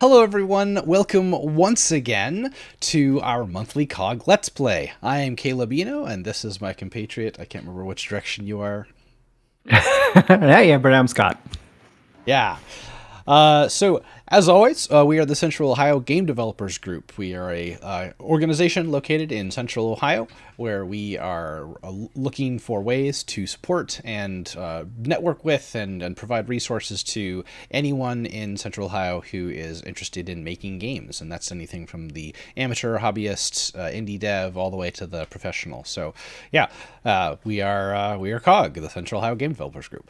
Hello everyone, welcome once again to our monthly COG Let's Play. I am Caleb Eno, and this is my compatriot. I can't remember which direction you are. Hey, but I'm Scott. Yeah. So, as always, we are the Central Ohio Game Developers Group. We are a organization located in Central Ohio where we are looking for ways to support and network with and provide resources to anyone in Central Ohio who is interested in making games. And that's anything from the amateur, hobbyist, indie dev, all the way to the professional. So, yeah, we are COGG, the Central Ohio Game Developers Group.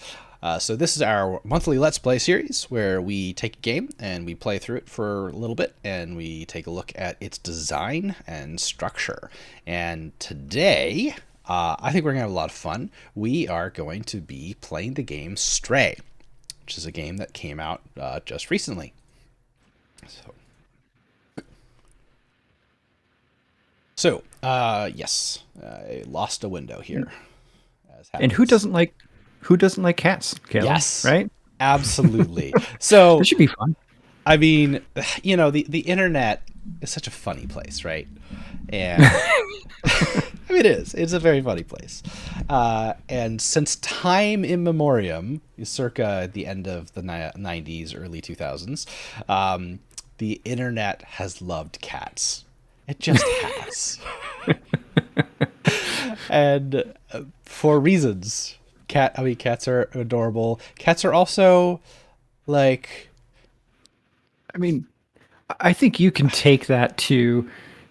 So this is our monthly Let's Play series where we take a game and we play through it for a little bit and we take a look at its design and structure. And today, I think we're going to have a lot of fun. We are going to be playing the game Stray, which is a game that came out just recently. So, yes, I lost a window here. And who doesn't like cats, Caleb? Yes. Right? Absolutely. So It should be fun. I mean, you know, the internet is such a funny place, right? And I mean, it is. It's a very funny place. And since time immemorial, circa the end of the 90s, early 2000s, the internet has loved cats. It just has. And for reasons. Cats are adorable. Cats are also, like... I mean, I think you can take that to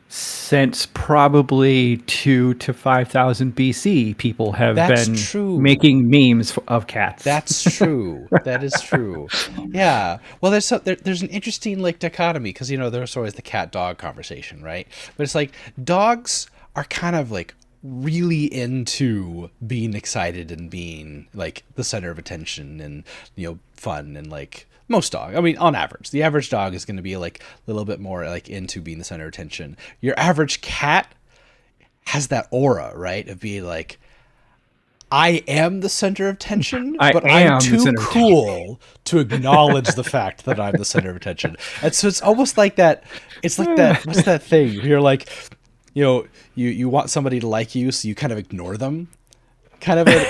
since probably 2 to 5,000 BC, people have been making memes of cats. That's true. That is true. Yeah. Well, there's an interesting like dichotomy because you know there's always the cat-dog conversation, right? But it's like dogs are kind of like really into being excited and being like the center of attention and you know fun and like most dogs. I mean, on average, the average dog is going to be like a little bit more like into being the center of attention. Your average cat has that aura, right, of being like, I am the center of attention, but I'm too cool to acknowledge the fact that I'm the center of attention. And so it's almost like that. It's like that. What's that thing? You're like, you know, you want somebody to like you, so you kind of ignore them, kind of a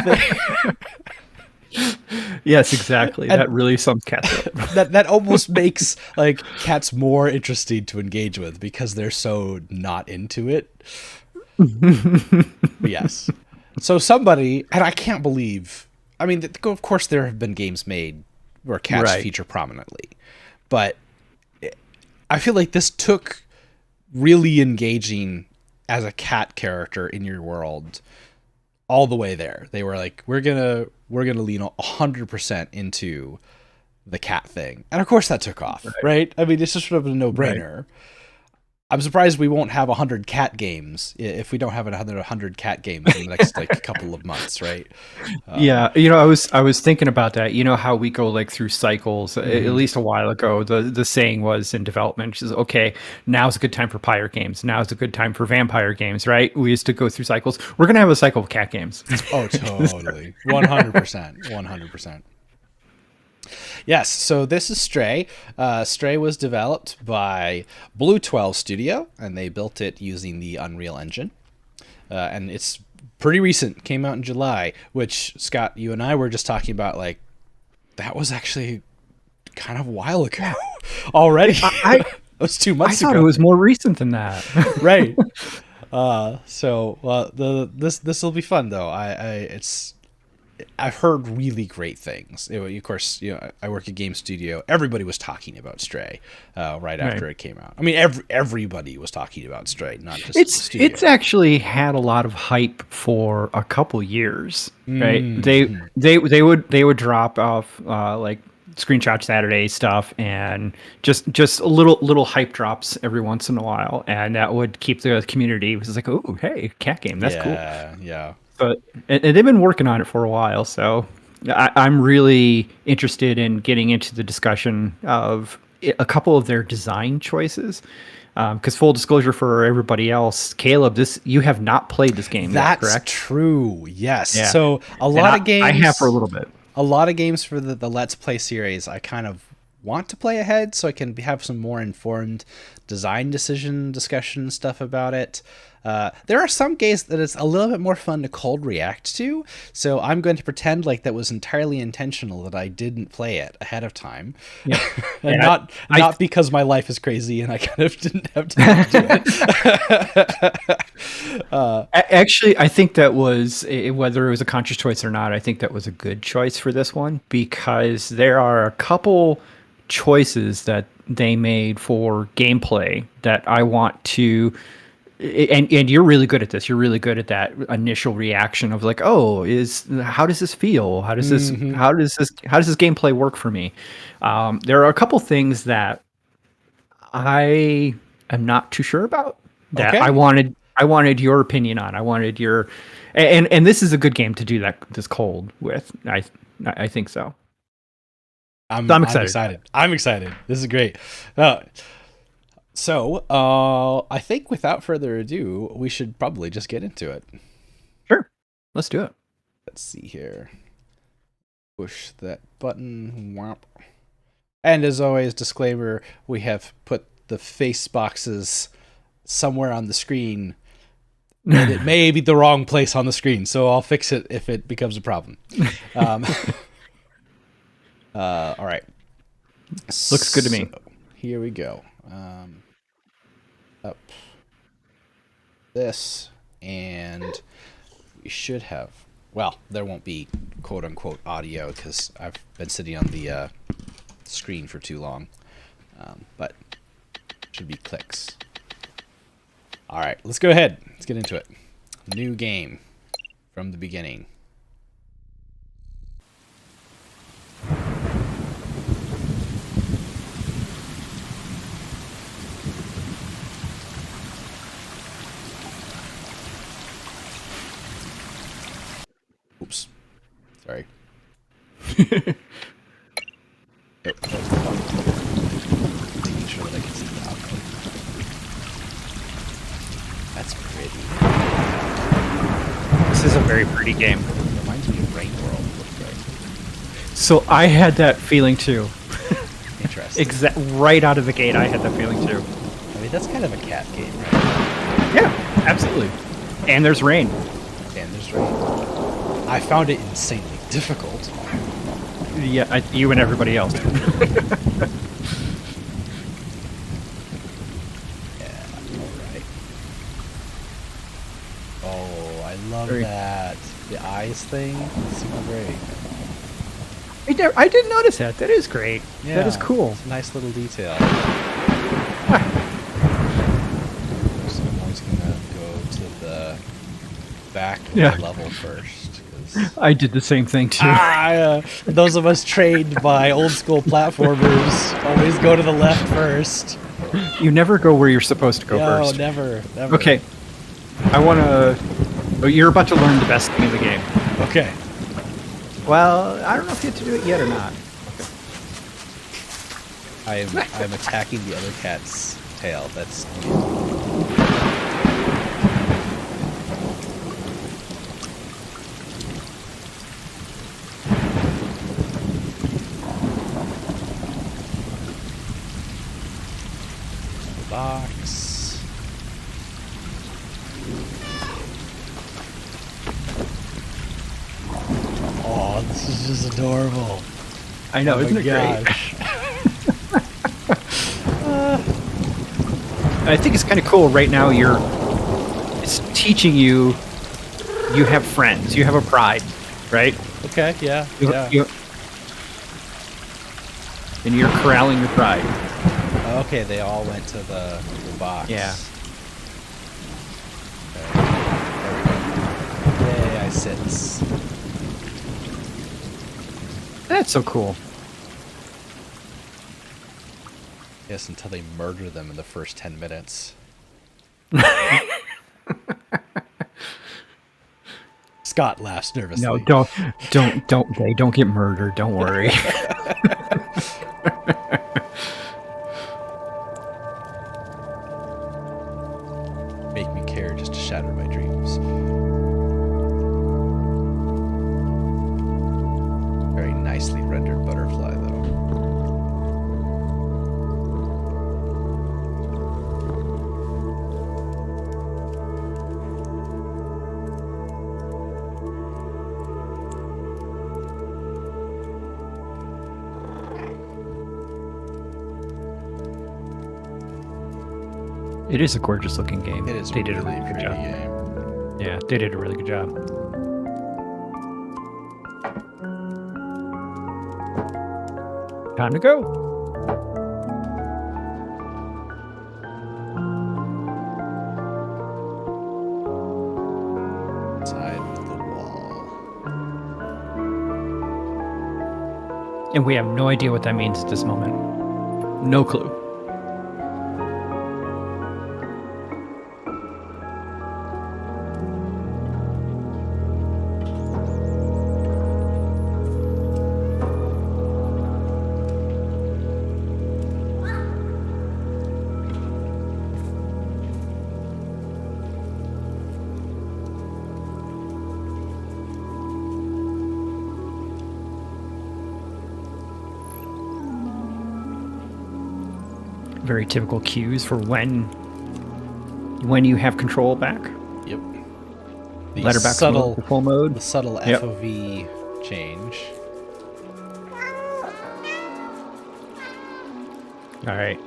thing. Yes, exactly. And that really sums cats up. that almost makes like cats more interesting to engage with because they're so not into it. Yes. So somebody, and I can't believe, I mean, of course there have been games made where cats feature prominently, but I feel like this took really engaging as a cat character in your world all the way there. They were like, we're gonna lean 100% into the cat thing, and of course that took off, right? I mean, it's just sort of a no-brainer. Right. I'm surprised we won't have 100 cat games if we don't have another 100 cat games in the next like couple of months, right? Yeah, you know, I was thinking about that. You know how we go like through cycles. At least a while ago, the saying was in development, which is okay. Now's a good time for pirate games. Now's a good time for vampire games, right? We used to go through cycles. We're gonna have a cycle of cat games. Oh, totally, 100%, 100%. Yes, so this is Stray. Stray was developed by BlueTwelve Studio, and they built it using the Unreal Engine. And it's pretty recent, came out in July, which, Scott, you and I were just talking about, like, that was actually kind of a while ago already. It was 2 months ago. I thought it was more recent than that. Right. This will be fun, though. I've heard really great things. Of course, you know, I work at Game Studio. Everybody was talking about Stray right after it came out. I mean, everybody was talking about Stray, not just the studio. It's actually had a lot of hype for a couple years, right? Mm-hmm. They would drop off like Screenshot Saturday stuff and just little hype drops every once in a while, and that would keep the community. It was like, oh, hey, cat game, that's cool. Yeah. But and they've been working on it for a while, so I'm really interested in getting into the discussion of a couple of their design choices. Because full disclosure for everybody else, Caleb, you have not played this game yet, correct? That's true. Yes. Yeah. So a lot of games I have for a little bit. A lot of games for the Let's Play series I kind of want to play ahead so I can have some more informed design decision discussion stuff about it. There are some games that it's a little bit more fun to cold react to, so I'm going to pretend like that was entirely intentional, that I didn't play it ahead of time. Yeah. And not because my life is crazy and I kind of didn't have time to do it. Actually, I think that was, whether it was a conscious choice or not, I think that was a good choice for this one, because there are a couple choices that they made for gameplay that I want to, and you're really good at this. You're really good at that initial reaction of like, oh, how does this feel? How does this gameplay work for me? There are a couple things that I am not too sure about that I wanted your opinion on. I wanted your, and this is a good game to do this cold with. I think so. I'm excited. I'm excited. This is great. So, I think without further ado, we should probably just get into it. Sure. Let's do it. Let's see here. Push that button. Whomp. And as always, disclaimer, we have put the face boxes somewhere on the screen. And it may be the wrong place on the screen, so I'll fix it if it becomes a problem. All right. Looks good to me. Here we go. Up this, and we should have, well, there won't be quote unquote audio because I've been sitting on the screen for too long, but should be clicks. All right, let's go ahead. Let's get into it. New game from the beginning. Oops. Sorry. Making sure that I can see the outcome. That's pretty. This is a very pretty game. It reminds me of Rain World. Right? So I had that feeling too. Interesting. Right out of the gate, I had that feeling too. I mean, that's kind of a cat game, right? Yeah, absolutely. And there's rain. And there's rain. I found it insanely difficult. Yeah, you and everybody else. Yeah, alright. Oh, I love that. The eyes thing. It's super great. I didn't notice that. That is great. Yeah, that is cool. It's a nice little detail. So I'm always gonna go to the back of the level first. I did the same thing too. Those of us trained by old school platformers always go to the left first. You never go where you're supposed to go first. No, never. Okay. I want to... Oh, you're about to learn the best thing in the game. Okay. Well, I don't know if you have to do it yet or not. Okay. I'm attacking the other cat's tail. That's... box. Oh, this is just adorable. I know, isn't it great? I think it's kind of cool right now. It's teaching you have friends, you have a pride, right? Okay, yeah. And you're corralling your pride. Okay, they all went to the box. Yeah. Okay. There we go. Yay, I sit. That's so cool. Yes, until they murder them in the first 10 minutes. Scott laughs nervously. No, they don't get murdered. Don't worry. Make me care just to shatter my dreams. Very nicely rendered butterfly, though. It is a gorgeous looking game. It is They a did a really really good pretty job. game. Yeah, they did a really good job. Time to go. Side of the wall. And we have no idea what that means at this moment. No clue. Very typical cues for when you have control back. Yep. Let her back to full mode. The subtle Yep. FOV change. All right.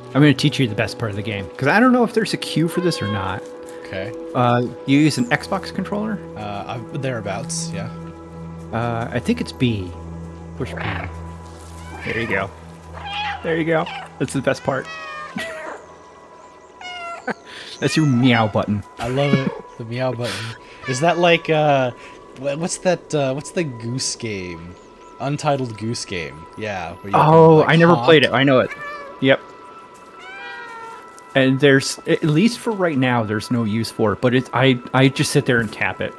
I'm going to teach you the best part of the game because I don't know if there's a cue for this or not. Okay. You use an Xbox controller? Thereabouts, yeah. I think it's B. Push B. There you go. There you go. That's the best part. That's your meow button. I love it. The meow button. Is that like what's the goose game? Untitled Goose Game. Yeah. Where you can, like, I never honk. played it. I know it. Yep. And there's, at least for right now, there's no use for it. But I just sit there and tap it.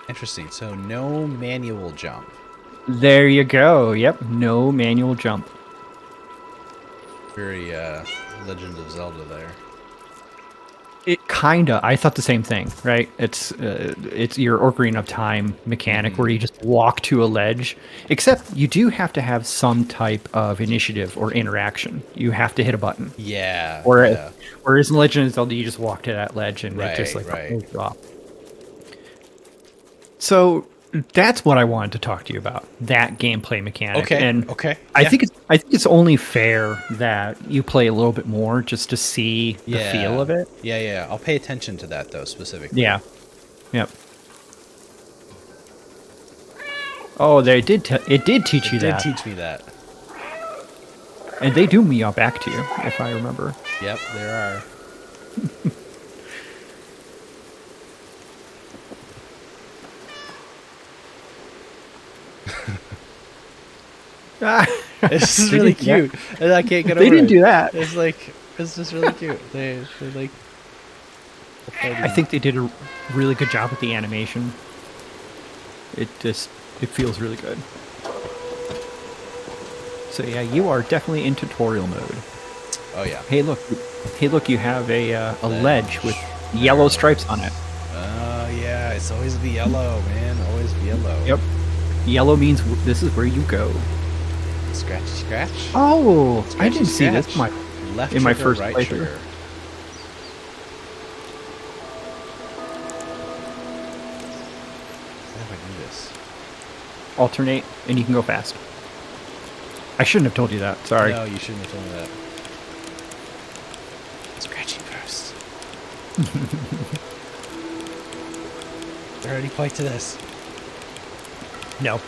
Interesting. So no manual jump. There you go. Yep. No manual jump. Very Legend of Zelda there. It kinda. I thought the same thing, right? It's your Ocarina of Time mechanic where you just walk to a ledge. Except you do have to have some type of initiative or interaction. You have to hit a button. Yeah. Or yeah. whereas in Legend of Zelda, you just walk to that ledge and it just Right, like right. pulls you off. So that's what I wanted to talk to you about. That gameplay mechanic. Okay. And Okay. I yeah. think it's only fair that you play a little bit more just to see the feel of it. Yeah, yeah. I'll pay attention to that though specifically. Yeah. Yep. Oh, it did teach you It did that. teach me that. And they do meow back to you, if I remember. Yep, there are. This is really cute. And I can't get over They didn't it. do that. It's like, it's just really cute. They're like... I think they did a really good job with the animation. It feels really good. So yeah, you are definitely in tutorial mode. Oh yeah. Hey look, you have a ledge with yellow stripes on it. Oh yeah, it's always the yellow, man. Always the yellow. Yep. Yellow means this is where you go. Scratchy scratch. Oh, Scratchy I didn't see this scratch. Left in my trigger, first right playthrough. trigger. How do I do this? Alternate, and you can go fast. I shouldn't have told you that. Sorry. No, you shouldn't have told me that. Scratching first. Is there any point to this? No.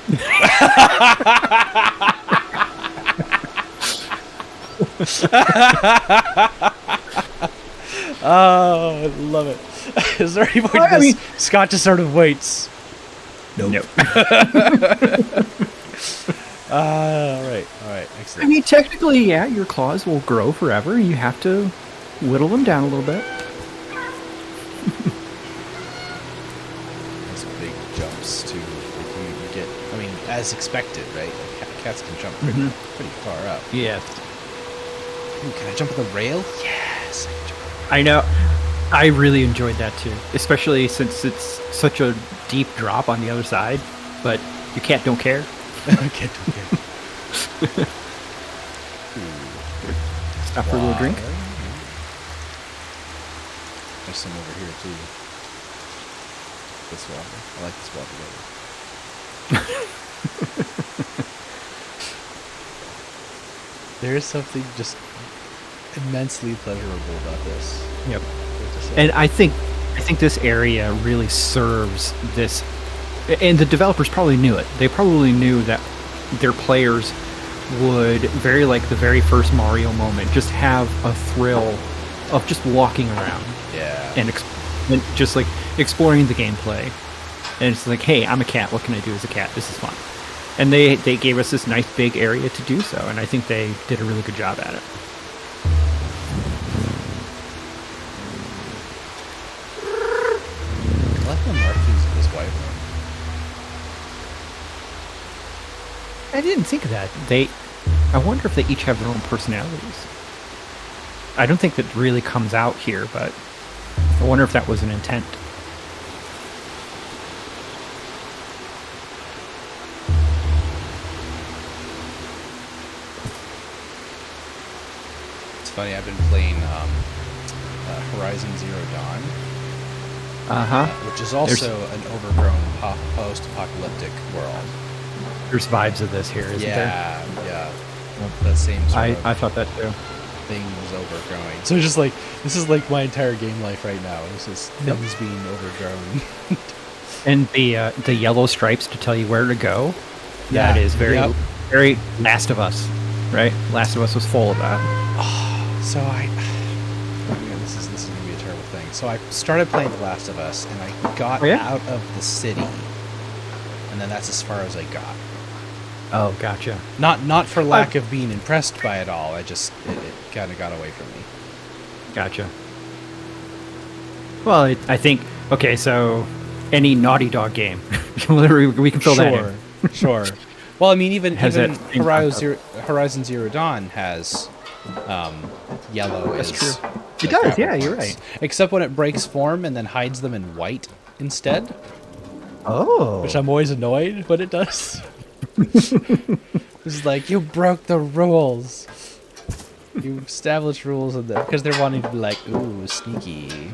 Oh, I love it. Is there any point to this? Scott just sort of waits. Nope. All right, excellent. I mean, technically, yeah, your claws will grow forever. You have to whittle them down a little bit. Those big jumps too. Like you get, I mean, as expected, right? Like cats can jump pretty far up. Yes. Ooh, can I jump on the rail? Yes. I can jump on I know. I really enjoyed that too, especially since it's such a deep drop on the other side. But your cat don't care. Okay. Stop for a little drink. There's some over here too. This water. I like this water better. There is something just immensely pleasurable about this. Yep. And I think this area really serves this, and the developers probably knew it. They probably knew that their players would, very like the very first Mario moment, just have a thrill of just walking around. Yeah. And just like exploring the gameplay. And it's like, hey, I'm a cat. What can I do as a cat? This is fun. And they gave us this nice big area to do so, and I think they did a really good job at it. Let them Marky's his wife. I didn't think of that. I wonder if they each have their own personalities. I don't think that really comes out here, but I wonder if that was an intent. It's funny, I've been playing Horizon Zero Dawn, which is also an overgrown post-apocalyptic world. There's vibes of this here, isn't there? Yeah. That same sort of I thought that too. thing was overgrowing. So it's just like, this is like my entire game life right now. It's just things being overgrown. And the yellow stripes to tell you where to go. Yeah. That is very Last of Us, right? Last of Us was full of that. So this is gonna be a terrible thing. So I started playing The Last of Us, and I got out of the city, and then that's as far as I got. Oh, gotcha. Not for lack of being impressed by it all. It kind of got away from me. Gotcha. Well, I think, okay, so any Naughty Dog game, literally, we can fill that in. Sure. Well, I mean, even Horizon Horizon Zero Dawn has yellow. That's is true. It does, yeah, you're right. Except when it breaks form and then hides them in white instead. Oh. Which I'm always annoyed when it does. It's like, you broke the rules. You established rules in there because they're wanting to be like, ooh, sneaky.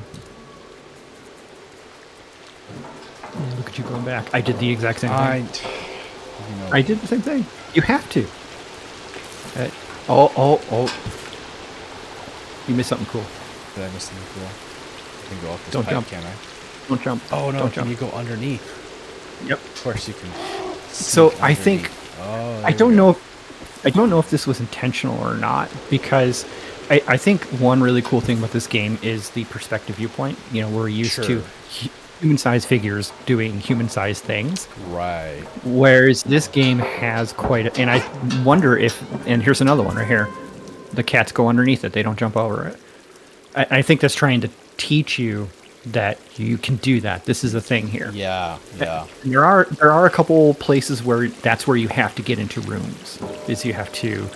Look at you going back. I did the exact same thing. You know, I did the same thing. You have to. You missed something cool. Did I miss something cool? I can go off this Don't pipe, jump. can I? Don't jump. Oh, no. Don't Can jump. you go underneath? Yep. Of course you can. So sneak I think underneath. Oh, I don't know. I don't know if this was intentional or not, because I think one really cool thing about this game is the perspective viewpoint. You know, we're used to human-sized figures doing human-sized things. Right. Whereas this game has quite a... And I wonder if... And here's another one right here. The cats go underneath it. They don't jump over it. I think that's trying to teach you that you can do that. This is a thing here. Yeah. And there are a couple places where that's where you have to get into rooms. Is you have to...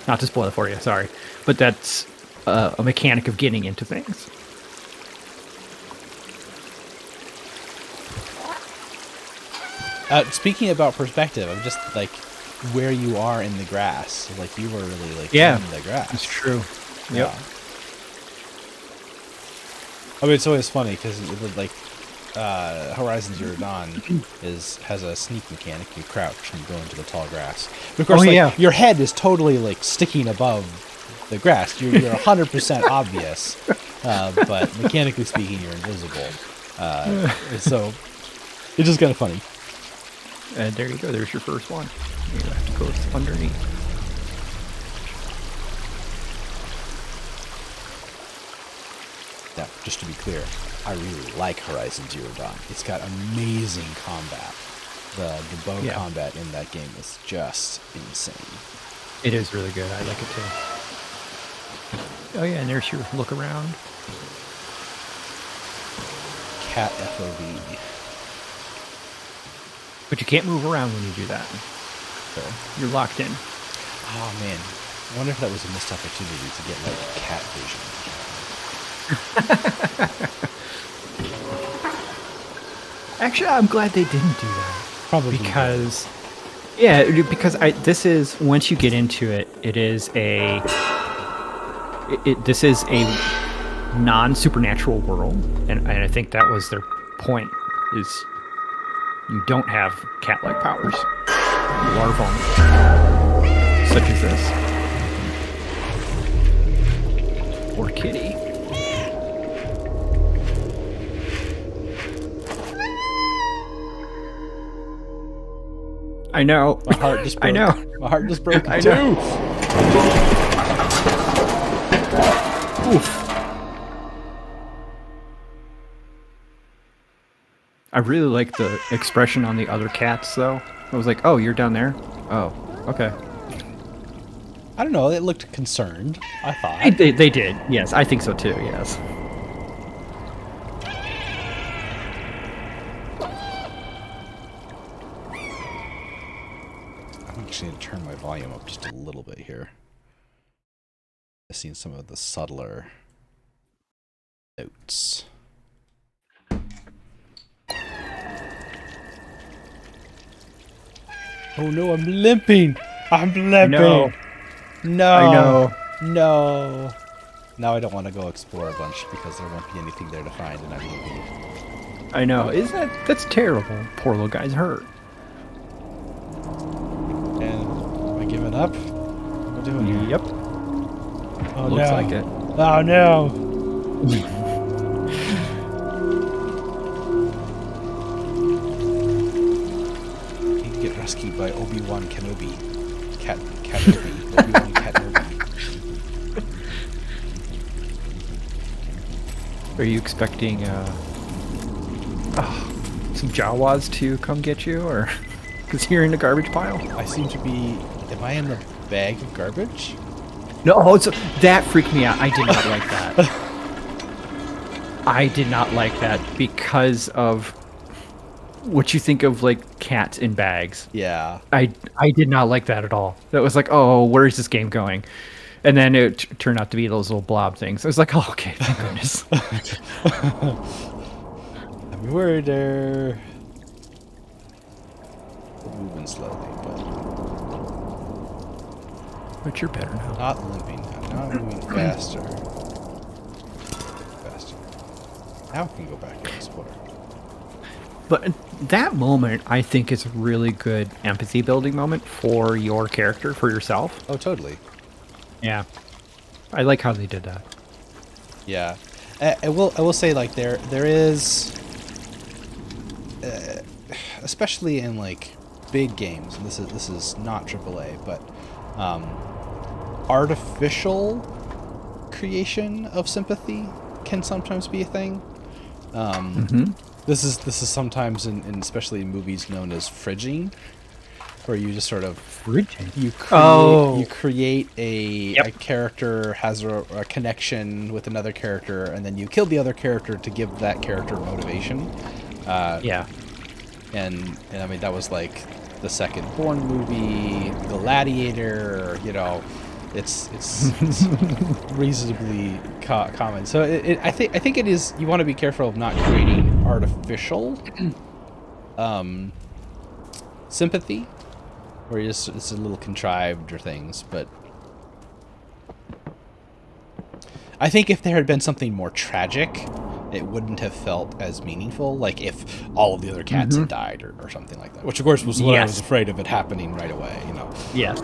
Not to spoil it for you, sorry. But that's a mechanic of getting into things. Speaking about perspective, I'm just like where you are in the grass. Like you were really like in the grass. It's true. Yeah. Yep. I mean, it's always funny because like Horizon Zero Dawn has a sneak mechanic. You crouch and you go into the tall grass. But of course, your head is totally like sticking above the grass. You're 100% obvious, but mechanically speaking, you're invisible. So it's just kind of funny. And there you go. There's your first one. You have to go underneath. Now, just to be clear, I really like Horizon Zero Dawn. It's got amazing combat. The bow combat in that game is just insane. It is really good. I like it too. Oh yeah, and there's your look around. Cat FOV. But you can't move around when you do that. So you're locked in. Oh man, I wonder if that was a missed opportunity to get like cat vision. Actually, I'm glad they didn't do that. Probably because this is, once you get into it, this is a non-supernatural world, and I think that was their point, is you don't have cat-like powers. You are vulnerable, such as this. I know. My heart just broke. I know. My heart just broke in I two. know. Oof. I really like the expression on the other cats, though. I was like, oh, you're down there? Oh, okay. I don't know. It looked concerned, I thought. They did. Yes, I think so too, yes. I'm actually going to turn my volume up just a little bit here. I've seen some of the subtler notes. Oh no, I'm limping! I'm limping! No. No! I know. No! Now I don't want to go explore a bunch because there won't be anything there to find and I'm limping. I know. That's terrible. Poor little guy's hurt. And am I giving up? What am I doing here? Yep. Oh, Looks no. like it. Oh no! He can get rescued by Obi-Wan Kenobi. Kenobi. Obi-Wan Kenobi. Are you expecting some Jawas to come get you, or because you're in the garbage pile? I seem to be... Am I in the bag of garbage? No, that freaked me out. I did not like that. I did not like that because of what you think of like cats in bags. Yeah. I did not like that at all. That was like, oh, where is this game going? And then it turned out to be those little blob things. I was like, oh, okay, thank goodness. I'm worried there. We're moving slowly, But you're better now. not limping now. Now I'm moving faster. Faster. Now I can go back and explore. But that moment, I think, is a really good empathy building moment for your character, for yourself. Oh, totally. Yeah. I like how they did that. Yeah. I will say, like, there is... especially in, like, big games, and this is not AAA, but... artificial creation of sympathy can sometimes be a thing. This is sometimes in especially in movies known as fridging, where you just sort of you create a character has a connection with another character, and then you kill the other character to give that character motivation. And I mean, that was like the second Bourne movie, Gladiator, you know, it's reasonably common. So I think it is, you want to be careful of not creating artificial sympathy, where it's a little contrived or things. But I think if there had been something more tragic, it wouldn't have felt as meaningful, like if all of the other cats had died or something like that. Which, of course, was what I was afraid of it happening right away, you know. Yes.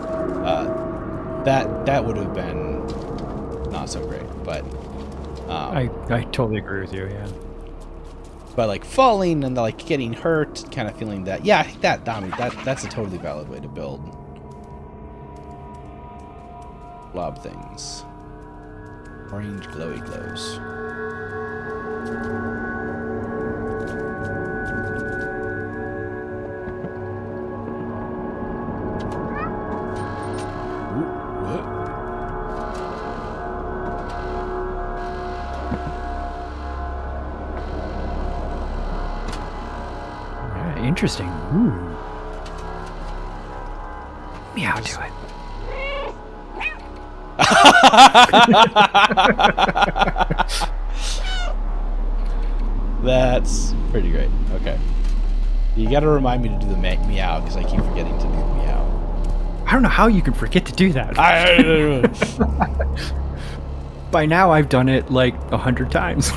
That would have been not so great, but... I totally agree with you, yeah. But, like, falling and, like, getting hurt, kind of feeling that... Yeah, I think that's a totally valid way to build blob things. Orange glowy glows. Interesting. Ooh. Meow to it. That's pretty great. Okay. You gotta remind me to do the meow, because I keep forgetting to do the meow. I don't know how you can forget to do that. By now, I've done it like 100 times.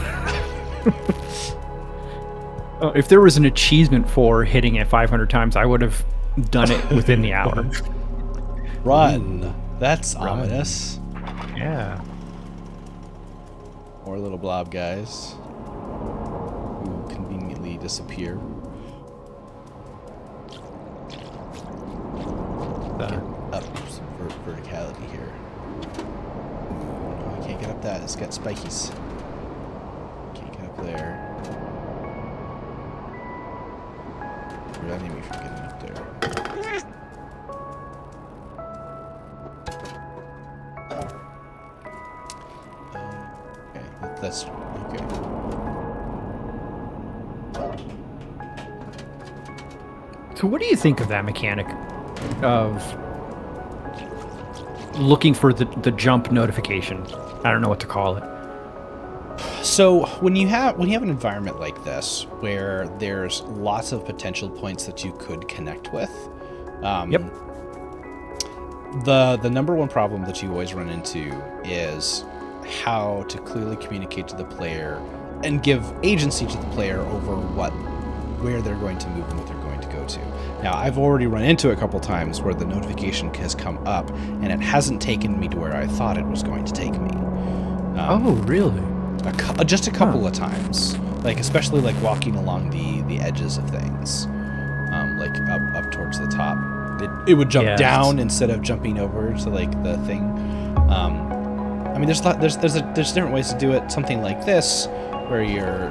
If there was an achievement for hitting it 500 times, I would have done it within the hour. Run. That's ominous. Yeah. More little blob guys who conveniently disappear. reality here. No, I can't get up that. It's got spikies. Can't get up there. Preventing me from getting up there. Okay, that's okay. So what do you think of that mechanic of looking for the jump notification? I don't know what to call it. So when you have an environment like this where there's lots of potential points that you could connect with, Yep. the number one problem that you always run into is how to clearly communicate to the player and give agency to the player over where they're going to move and what they're going to go to. Now, I've already run into it a couple times where the notification has come up and it hasn't taken me to where I thought it was going to take me. Oh, really? Just a couple of times, like especially like walking along the edges of things, like up towards the top. It would jump down instead of jumping over to like the thing. I mean, there's different ways to do it. Something like this, where you're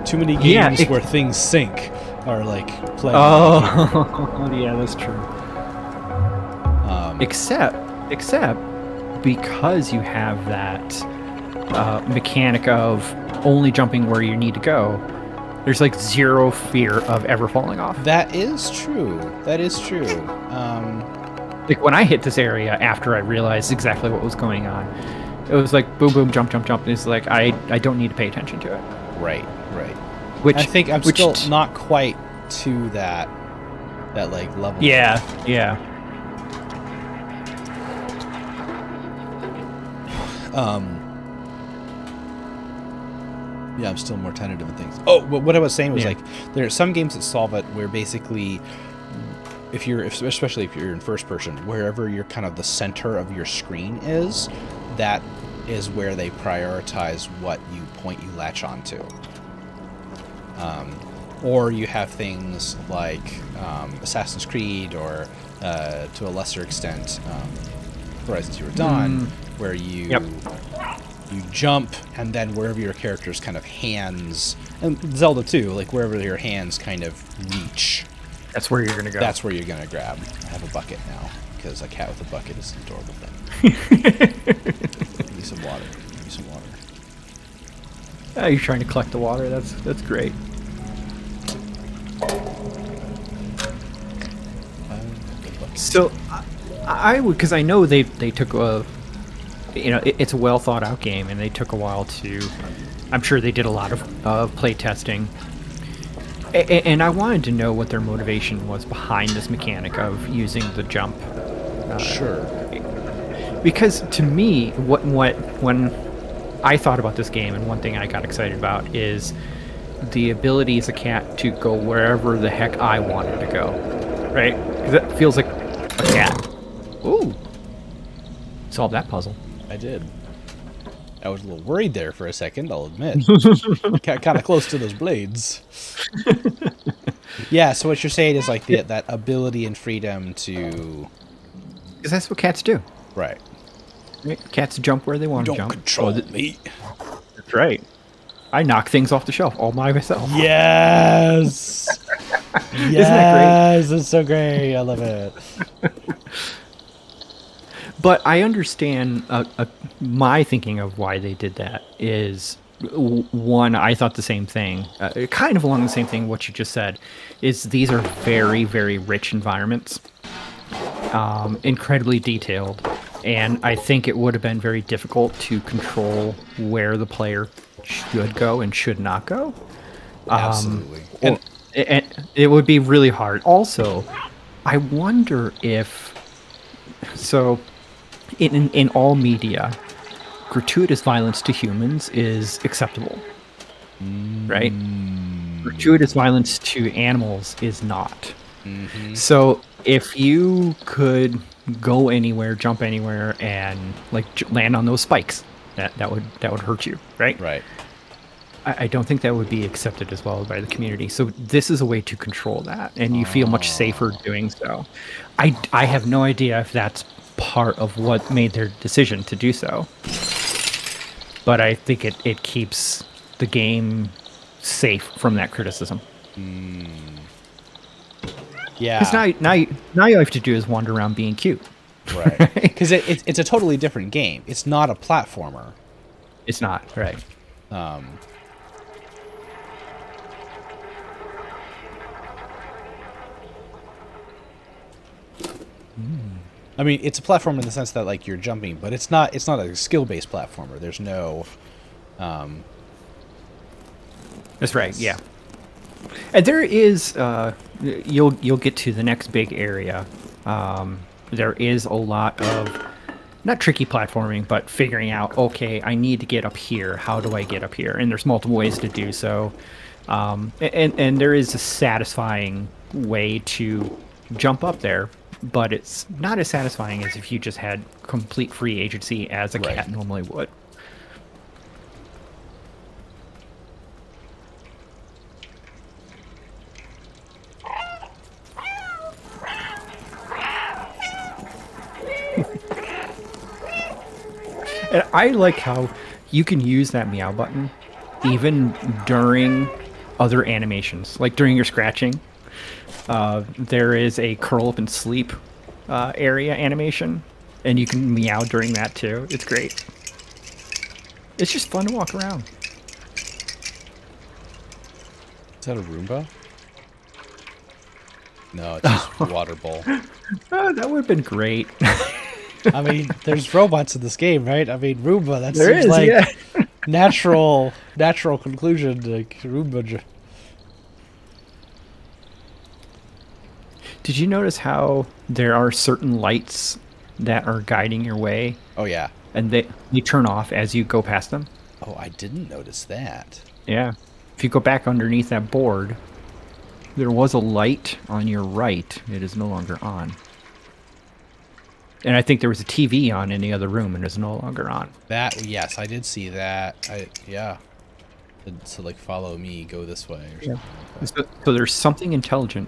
too many games where things sink are like playing. Oh, yeah, that's true. Except because you have that mechanic of only jumping where you need to go, there's like zero fear of ever falling off. That is true. Like when I hit this area after I realized exactly what was going on, it was like boom, boom, jump, jump, jump. It's like I don't need to pay attention to it. Right. Which I think I'm still not quite to that like level. Yeah. Yeah, I'm still more tentative in things. Oh, but what I was saying was like there are some games that solve it where basically especially if you're in first person, wherever you're kind of the center of your screen is, that is where they prioritize what you latch onto. Or you have things like Assassin's Creed or to a lesser extent Horizon Zero Dawn, where you jump and then wherever your character's kind of hands, and Zelda too, like wherever your hands kind of reach, that's where you're gonna go. That's where you're gonna grab. I have a bucket now because a cat with a bucket is an adorable thing. Give me some water. Oh, you're trying to collect the water. That's great. So I would, because I know they took a, it's a well thought out game, and they took a while to. I'm sure they did a lot of play testing, and I wanted to know what their motivation was behind this mechanic of using the jump. Sure. Because to me, when I thought about this game, and one thing I got excited about is the ability as a cat to go wherever the heck I wanted to go, right? Because it feels like a cat. Ooh. Solved that puzzle. I did. I was a little worried there for a second, I'll admit. Kind of close to those blades. Yeah, so what you're saying is like that ability and freedom to... Because that's what cats do. Right. Cats jump where they want to jump. Don't control me. That's right. I knock things off the shelf all by myself. Yes! Isn't that great? It's so great. I love it. But I understand my thinking of why they did that is, one, I thought the same thing, kind of along the same thing what you just said, is these are very, very rich environments, incredibly detailed, and I think it would have been very difficult to control where the player should go and should not go. Absolutely. And it would be really hard. Also, I wonder if... So... In all media, gratuitous violence to humans is acceptable, right? Gratuitous violence to animals is not. Mm-hmm. So if you could go anywhere, jump anywhere, and like land on those spikes, that would hurt you, right? Right. I don't think that would be accepted as well by the community. So this is a way to control that, and you feel much safer Oh, doing so. I have no idea if that's part of what made their decision to do so, but I think it keeps the game safe from that criticism. Because yeah, now you have to do is wander around being cute. right. Right? Because it's a totally different game. It's not a platformer. It's not right. I mean, it's a platform in the sense that like you're jumping, but it's not. It's not a skill-based platformer. There's no. That's right. Yeah. And there is you'll get to the next big area. There is a lot of not tricky platforming, but figuring out, okay, I need to get up here. How do I get up here? And there's multiple ways to do so. And there is a satisfying way to jump up there, but it's not as satisfying as if you just had complete free agency as a Right. cat normally would. And I like how you can use that meow button even during other animations, like during your scratching. There is a curl up and sleep area animation, and you can meow during that too. It's great. It's just fun to walk around. Is that a Roomba? No, it's just a water bowl. That would have been great. I mean, there's robots in this game, right? I mean, Roomba. That There seems is, like yeah. natural conclusion. Like Roomba. Did you notice how there are certain lights that are guiding your way, Oh yeah. and they turn off as you go past them? Oh, I didn't notice that. Yeah. If you go back underneath that board, there was a light on your right. It is no longer on. And I think there was a TV on in the other room and is no longer on. That yes, I did see that. Yeah. So like, follow me, go this way, or something like that. So there's something intelligent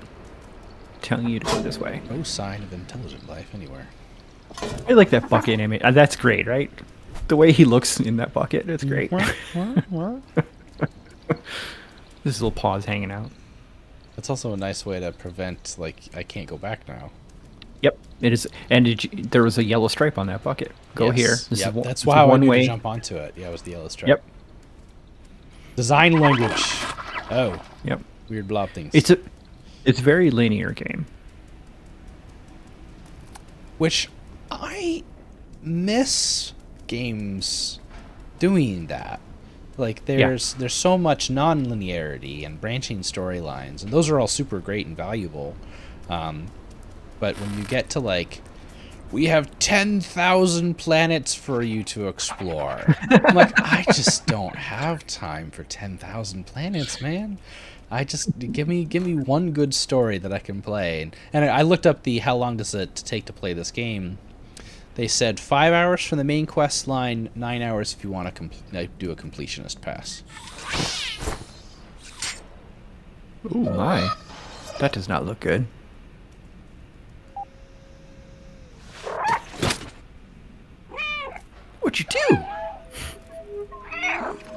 telling you to go this way. No sign of intelligent life anywhere. I like that bucket image. That's great, right? The way he looks in that bucket, it's great. This little paws hanging out. That's also a nice way to prevent like I can't go back now. Yep, it is. And there was a yellow stripe on that bucket. Go Yes. here. This Yep. is one, That's this is why I one wanted way. to jump onto it. Yeah, it was the yellow stripe. Yep. Design language. Oh, Yep. weird blob things. It's a very linear game. Which I miss games doing that. Like there's so much non-linearity and branching storylines, and those are all super great and valuable. But when you get to like, we have 10,000 planets for you to explore, I'm like, I just don't have time for 10,000 planets, man. I just give me one good story that I can play. And I looked up the how long does it take to play this game. They said 5 hours from the main quest line, 9 hours if you want to do a completionist pass. Ooh, my. That does not look good. What'd you do?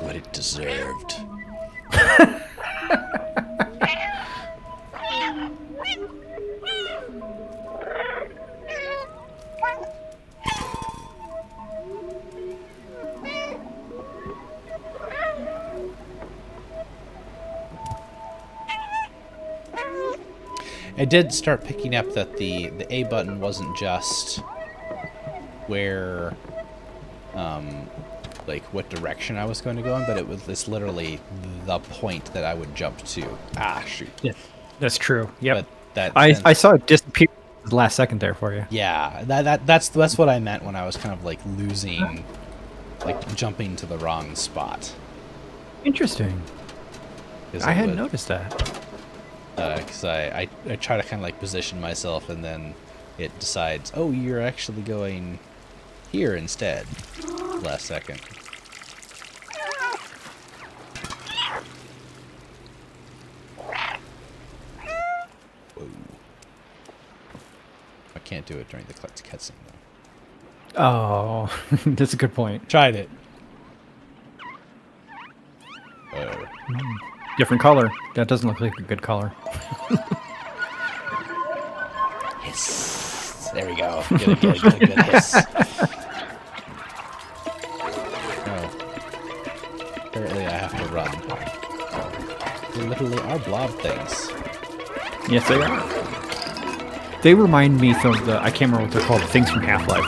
What it deserved. I did start picking up that the A button wasn't just where, like what direction I was going to go in, but it was literally the point that I would jump to. Ah, shoot. Yeah, that's true. Yep. But I saw it disappear at the last second there for you. yeah, that's what I meant when I was kind of like losing, like jumping to the wrong spot. Interesting. 'Cause I it hadn't would- noticed that. because I try to kind of like position myself, and then it decides, oh, you're actually going here instead. Last second. can't do it during the cutscene though. Oh, that's a good point. Tried it. Different color. That doesn't look like a good color. Hiss. There we go. Good hiss. Oh. Apparently I have to run. They literally are blob things. Yes, they are. They remind me of the, I can't remember what they're called, the things from Half-Life.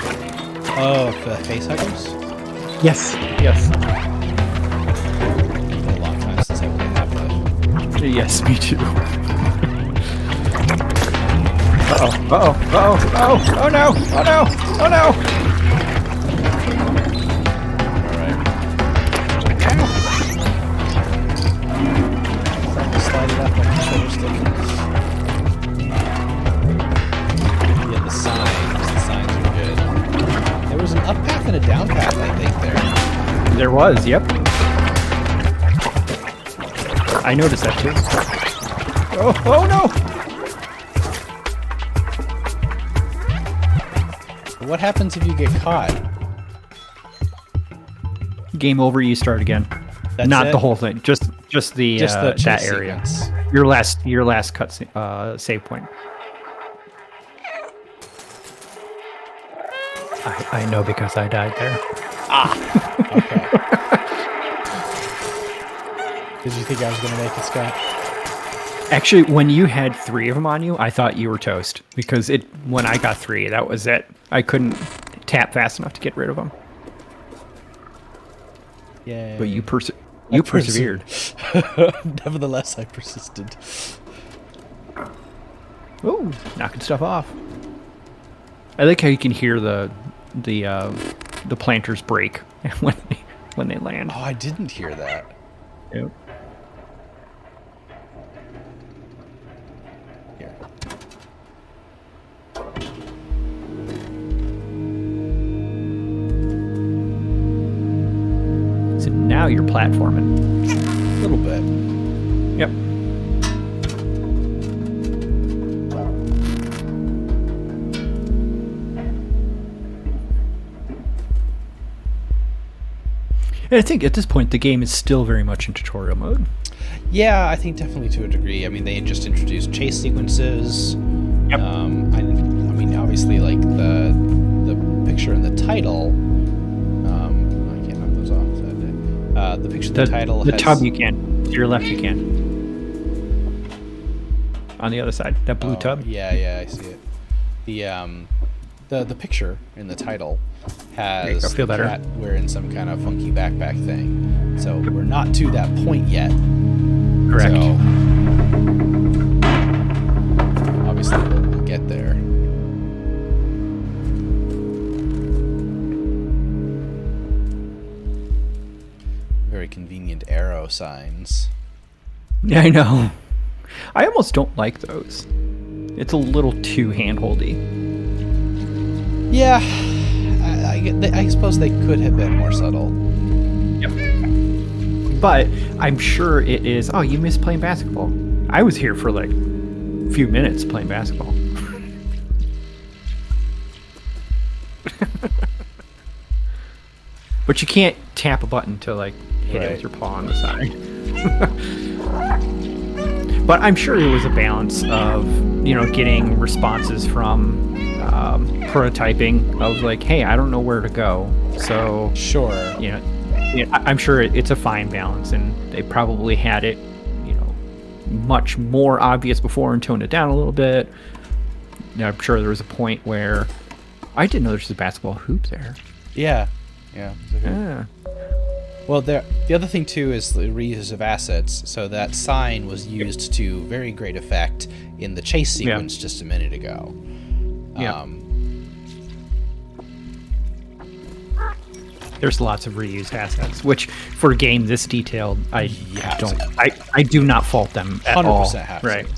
Oh, the face huggers? Yes. Yes. It's been a long time since I played Half-Life. Yes, me too. Oh no! Alright. Starting to slide it up like a shoulder stick. Yeah, the signs are good. There was an up path and a down path, I think, there. There was, yep. I noticed that too. Oh no! What happens if you get caught? Game over, you start again. That's Not it? the whole thing, just the the chase that area. sequence. Your last cut save point. I know because I died there. Okay. Did you think I was going to make it, Scott? Actually, when you had 3 of them on you, I thought you were toast because when I got 3, that was it. I couldn't tap fast enough to get rid of them. Yeah. But you persevered. Nevertheless, I persisted. Ooh, knocking stuff off. I like how you can hear the planters break when they land. Oh, I didn't hear that. Yep. Here. So now you're platforming. A little bit. Yep. And I think at this point the game is still very much in tutorial mode. Yeah, I think definitely to a degree. I mean, they just introduced chase sequences. Yep. I mean, obviously, like the picture in the title. I can't knock those off. Is that it? The picture in the title. The has, tub you can. To your left you can. On the other side, that blue tub. Yeah, I see it. The picture in the title has Feel the better. cat wearing some kind of funky backpack thing. So we're not to that point yet. Correct. So obviously we'll get there. Very convenient arrow signs. Yeah, I know. I almost don't like those. It's a little too hand-holdy. Yeah, I suppose they could have been more subtle. Yep. But I'm sure it is. Oh, you missed playing basketball. I was here for like a few minutes playing basketball. But you can't tap a button to like hit it with your paw on the side. But I'm sure it was a balance of, getting responses from prototyping of like, hey, I don't know where to go. So Sure. I'm sure it's a fine balance, and they probably had it, much more obvious before and toned it down a little bit. I'm sure there was a point where I didn't know there's a basketball hoop there. Yeah. Yeah. Well, the other thing too is the reuse of assets. So that sign was used to very great effect in the chase sequence just a minute ago. Yeah. There's lots of reused assets, which for a game this detailed, I do not fault them at 100% all. have Right. to.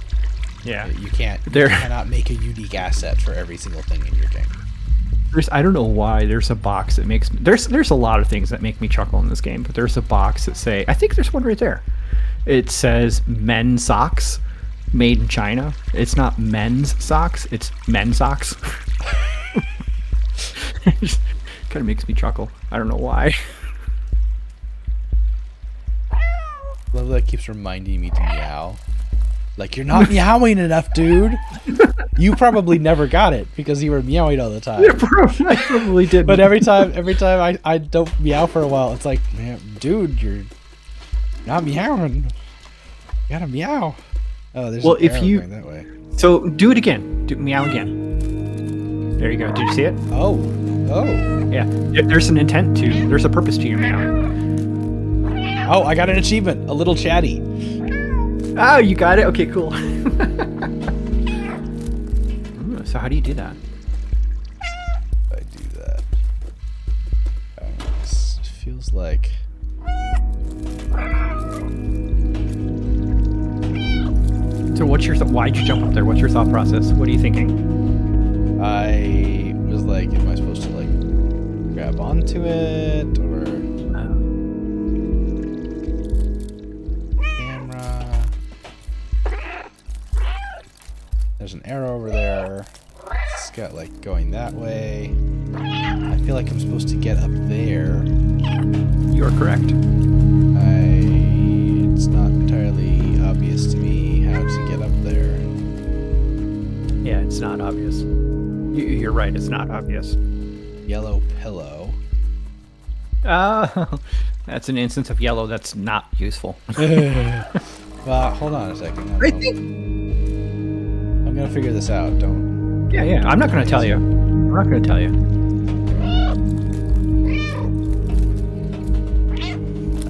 Yeah. You cannot make a unique asset for every single thing in your game. I don't know why there's a box that makes there's a lot of things that make me chuckle in this game, but there's a box that say, I think there's one right there. It says men socks made in China. It's not men's socks, it's men socks. Just kind of makes me chuckle. I don't know why. Love that keeps reminding me to meow. Like, you're not meowing enough, dude. You probably never got it because you were meowing all the time. I probably did. But every time I don't meow for a while, it's like, man, dude, you're not meowing. You gotta meow. Oh, there's an arrow going that way. So do it again. Meow again. There you go. Did you see it? Oh. Yeah. There's an intent to. There's a purpose to your meowing. Oh, I got an achievement. A little chatty. Oh, you got it? Okay, cool. So how do you do that? I do that. This feels like... So what's your... Why'd you jump up there? What's your thought process? What are you thinking? I was like, am I supposed to, like, grab onto it, or... There's an arrow over there. It's got like going that way. I feel like I'm supposed to get up there. You are correct. It's not entirely obvious to me how to get up there. Yeah, it's not obvious. You're right, it's not obvious. Yellow pillow. That's an instance of yellow that's not useful. Well, hold on a second. I'm gonna figure this out. Don't. Yeah. I'm not gonna tell you.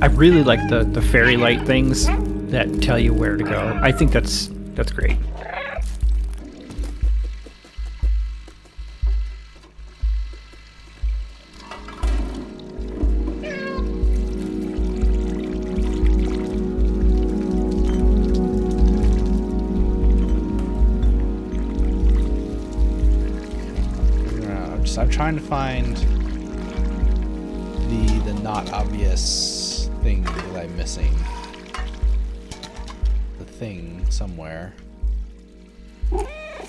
I really like the fairy light things that tell you where to go. I think that's great. I'm trying to find the not obvious thing that I'm missing. The thing somewhere.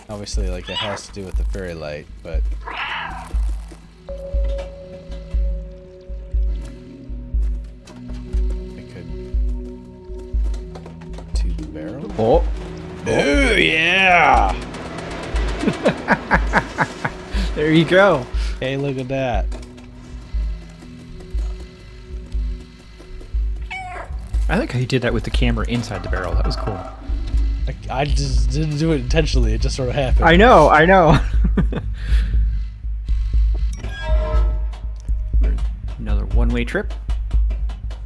Obviously, like, it has to do with the fairy light, but I could to the barrel. Oh yeah! There you go. Hey, look at that. I like how you did that with the camera inside the barrel. That was cool. I just didn't do it intentionally. It just sort of happened. I know. Another one-way trip.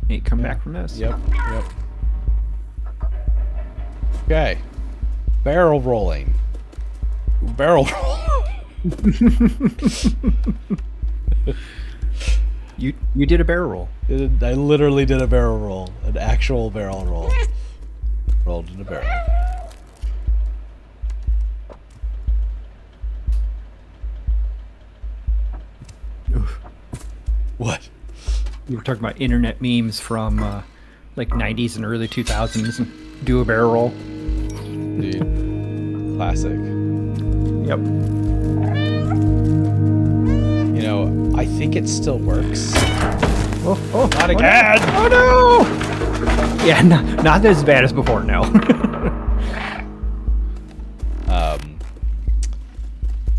Ain't come back from this. Yep. Okay. Barrel rolling. Barrel roll. You did a barrel roll. I literally did a barrel roll. An actual barrel roll. Rolled in a barrel. Oof. What? You were talking about internet memes from like 90s and early 2000s. Do a barrel roll. Dude. Classic. Yep. You know, I think it still works. Oh, not again! Oh no! Yeah, not as bad as before, no.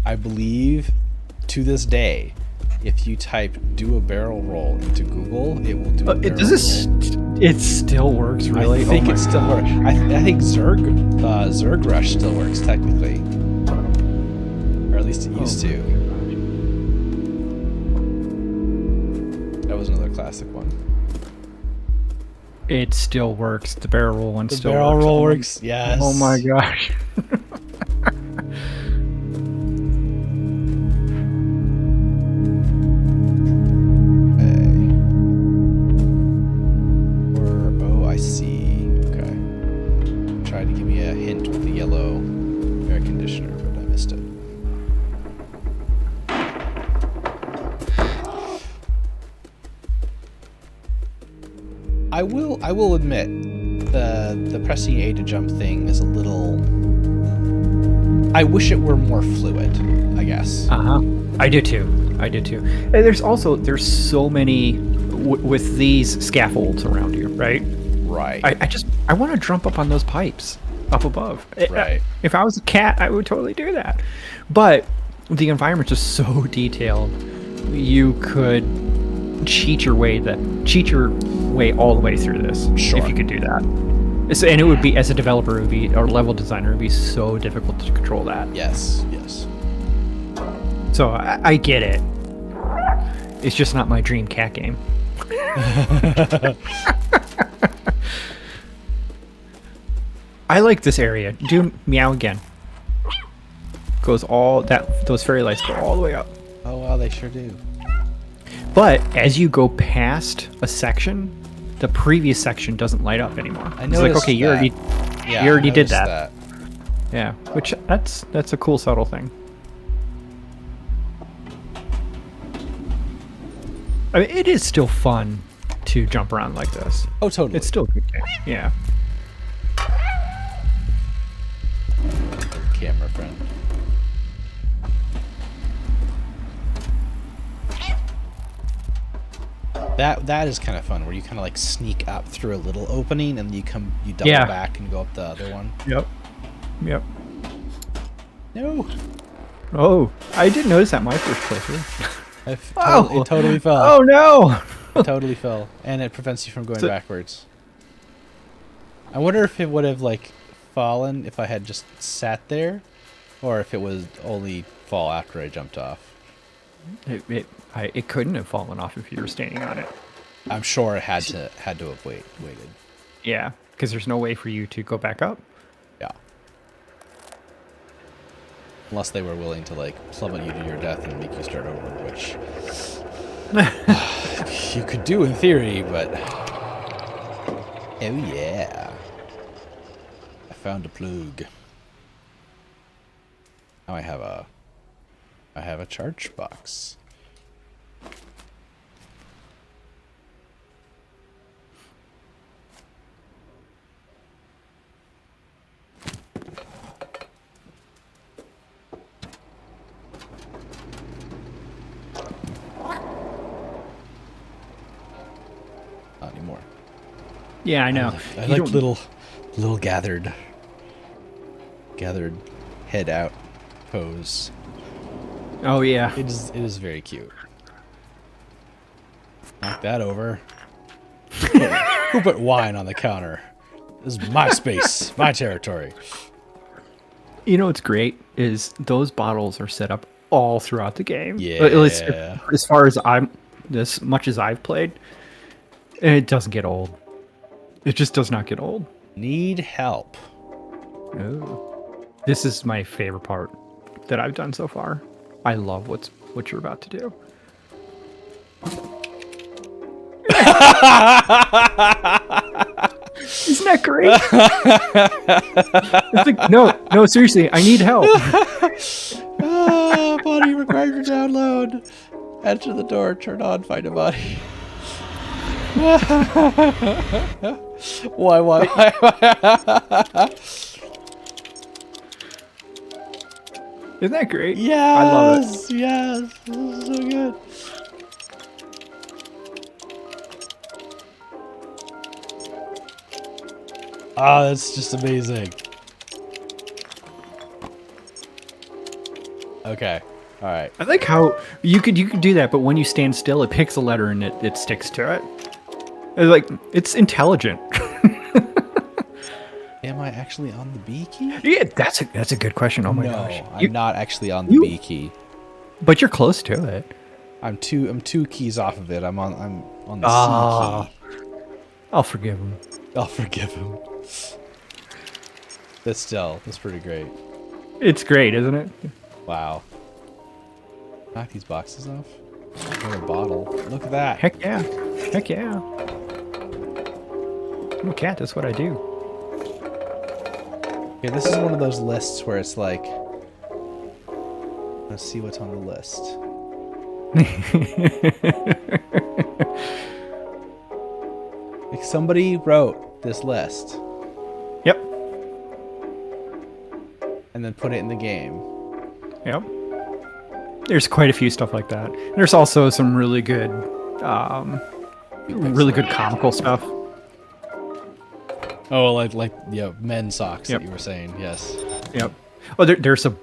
I believe to this day, if you type "do a barrel roll" into Google, it will do a barrel roll. It still works, really? I think it still works. I think Zerg Rush still works technically, or at least it used to. That was another classic one. It still works. The barrel roll one still works. The barrel roll works. Yes. Oh my gosh. I see. Okay. Tried to give me a hint with the yellow air conditioner, but I missed it. I will admit the pressing A to jump thing is a little. I wish it were more fluid, I guess. I do too. I did too. And there's so many with these scaffolds around you, right? Right. I want to jump up on those pipes up above. Right. If I was a cat, I would totally do that. But the environment's just so detailed. You could cheat your way all the way through this. Sure. If you could do that. And it would be, as a developer, or level designer, it would be so difficult to control that. Yes. So I get it. It's just not my dream cat game. I like this area. Do meow again. Those fairy lights go all the way up. Oh wow, they sure do. But as you go past a section, the previous section doesn't light up anymore. I noticed it's like, okay, you already did that. Yeah, which that's a cool subtle thing. I mean, it is still fun to jump around like this. Oh, totally. It's still a good game. Yeah. Camera friend. That is kind of fun, where you kind of like sneak up through a little opening and you double back and go up the other one. Yep. No. Oh, I didn't notice that my first playthrough. It totally fell. Oh no! It totally fell, and it prevents you from going backwards. I wonder if it would have like fallen if I had just sat there, or if it would only fall after I jumped off. It couldn't have fallen off if you were standing on it. I'm sure it had to have waited. Yeah, because there's no way for you to go back up. Yeah. Unless they were willing to like plummet you to your death and make you start over, which you could do in theory, but oh yeah, I found a plug. Now I have a charge box. Not anymore. Yeah, I know. I like little gathered head out pose. Oh yeah. It is very cute. Knock that over. Who put wine on the counter? This is my space, my territory. You know what's great is those bottles are set up all throughout the game. Yeah. At least as far as as much as I've played, it doesn't get old. It just does not get old. Need help. Oh. This is my favorite part that I've done so far. I love what you're about to do. Isn't that great? It's like, no, seriously, I need help. Body required to download. Enter the door, turn on, find a body. Why? Isn't that great? Yes, I love it. Yes, this is so good. Ah, that's just amazing. Okay, all right. I like how you could do that, but when you stand still, it picks a letter and it sticks to it. It's like, it's intelligent. Am I actually on the B key? Yeah, that's a good question. Oh my gosh. I'm not actually on the B key. But you're close to it. I'm two keys off of it. I'm on the C key. I'll forgive him. I'll forgive him. That's pretty great. It's great, isn't it? Wow. Knock these boxes off. Another bottle. Look at that. Heck yeah. Heck yeah. I'm a cat, that's what I do. Okay, this is one of those lists where it's like, let's see what's on the list. Like somebody wrote this list. Yep. And then put it in the game. Yep. There's quite a few stuff like that. There's also some really good comical stuff. Oh, like yeah, men's socks Yep. that you were saying. Yes. Yep. Oh, there's a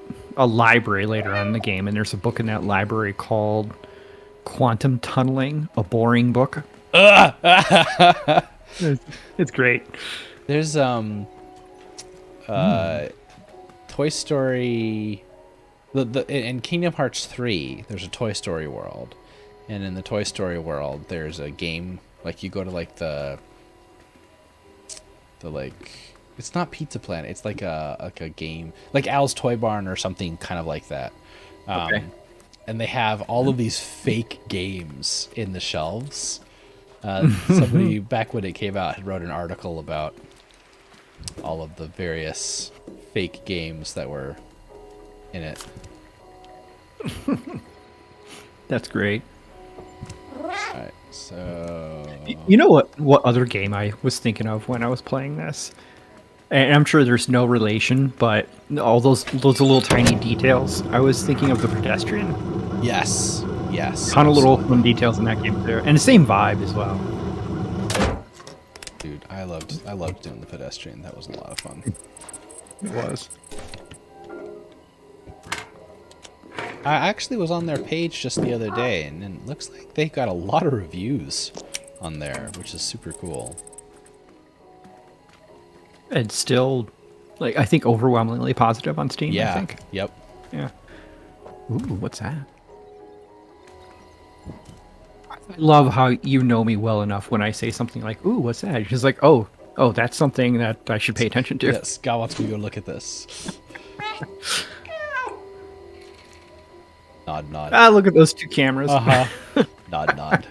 library later on in the game, and there's a book in that library called Quantum Tunneling, a boring book. It's great. There's Toy Story, in Kingdom Hearts 3, there's a Toy Story world, and in the Toy Story world, there's a game like you go to like the like, it's not Pizza Planet, it's like a game like Al's Toy Barn or something kind of like that. Okay. And they have all of these fake games in the shelves. Somebody back when it came out had wrote an article about all of the various fake games that were in it. That's great. Alright, so You know what other game I was thinking of when I was playing this? And I'm sure there's no relation, but all those little tiny details. I was thinking of the Pedestrian. yes. Ton of little fun details in that game there, and the same vibe as well. Dude, I loved doing the Pedestrian. That was a lot of fun. It was. I actually was on their page just the other day, and it looks like they got a lot of reviews on there, which is super cool. And still, like, I think overwhelmingly positive on Steam. Yeah. I think. Yep. Yeah. Ooh, what's that? I love how you know me well enough when I say something like, "Ooh, what's that?" You're just like, "Oh, that's something that I should pay attention to." Yes, God wants me to go look at this. Nod, nod. Ah, look at those two cameras. Uh-huh. Nod, nod.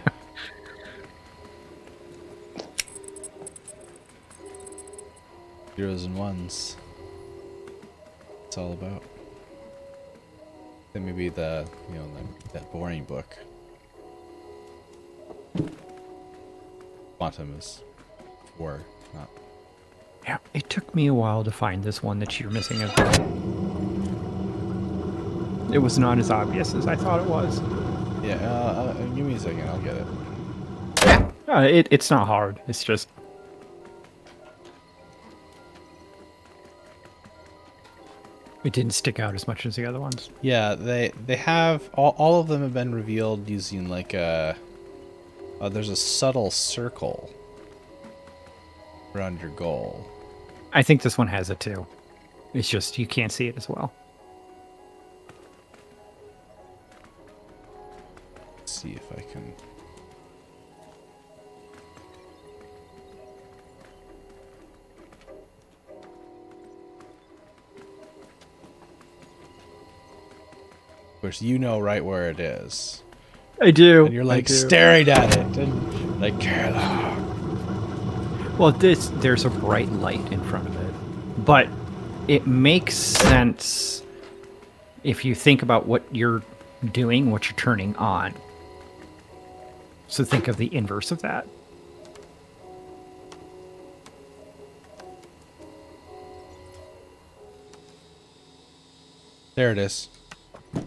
Zeros and ones. It's all about. Then maybe that boring book. Quantum is 4, not. Yeah, it took me a while to find this one that you're missing as well. It was not as obvious as I thought it was. Yeah, give me a second, I'll get it. It's not hard. It's just it didn't stick out as much as the other ones. Yeah, they have all of them have been revealed using like a there's a subtle circle around your goal. I think this one has it too. It's just you can't see it as well. Let's see if I can. Of course, you know right where it is. I do. And you're like staring at it and like, well, there's a bright light in front of it, but it makes sense if you think about what you're doing, what you're turning on. So think of the inverse of that. there it is.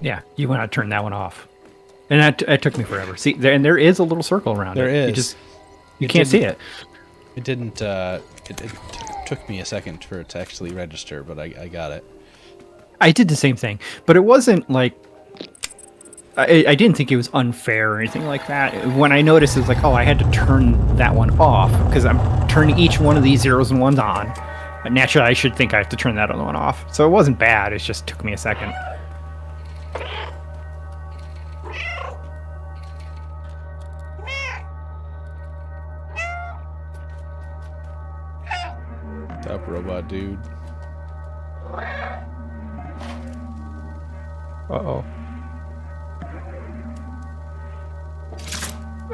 Yeah, you want to turn that one off. And that took me forever. See, there is a little circle around There it. is. You can't see it. It didn't. It took me a second for it to actually register, but I got it. I did the same thing, but it wasn't like I didn't think it was unfair or anything like that. When I noticed, it's like, oh, I had to turn that one off because I'm turning each one of these zeros and ones on. But naturally, I should think I have to turn that other one off. So it wasn't bad. It just took me a second. What's up, robot dude? Uh-oh.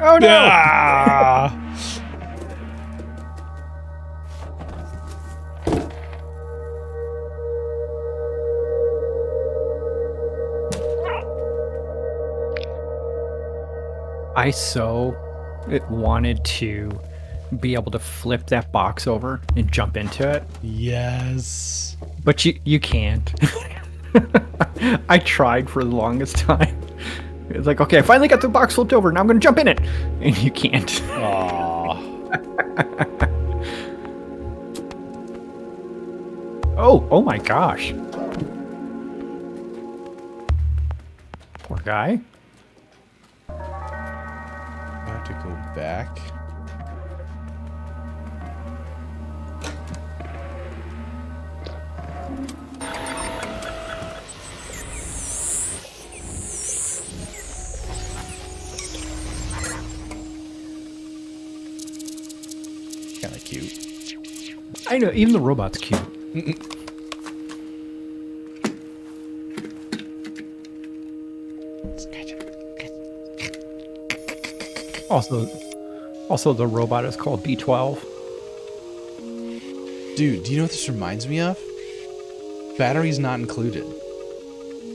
Oh no! Ah! I so wanted to be able to flip that box over and jump into it, Yes. but you can't. I tried for the longest time. It's like, okay, I finally got the box flipped over. Now I'm going to jump in it. And you can't. Aww. Oh my gosh. Poor guy. I have to go back. Kind of cute. I know, even the robot's cute. Also, the robot is called B12. Dude, do you know what this reminds me of? Batteries not included.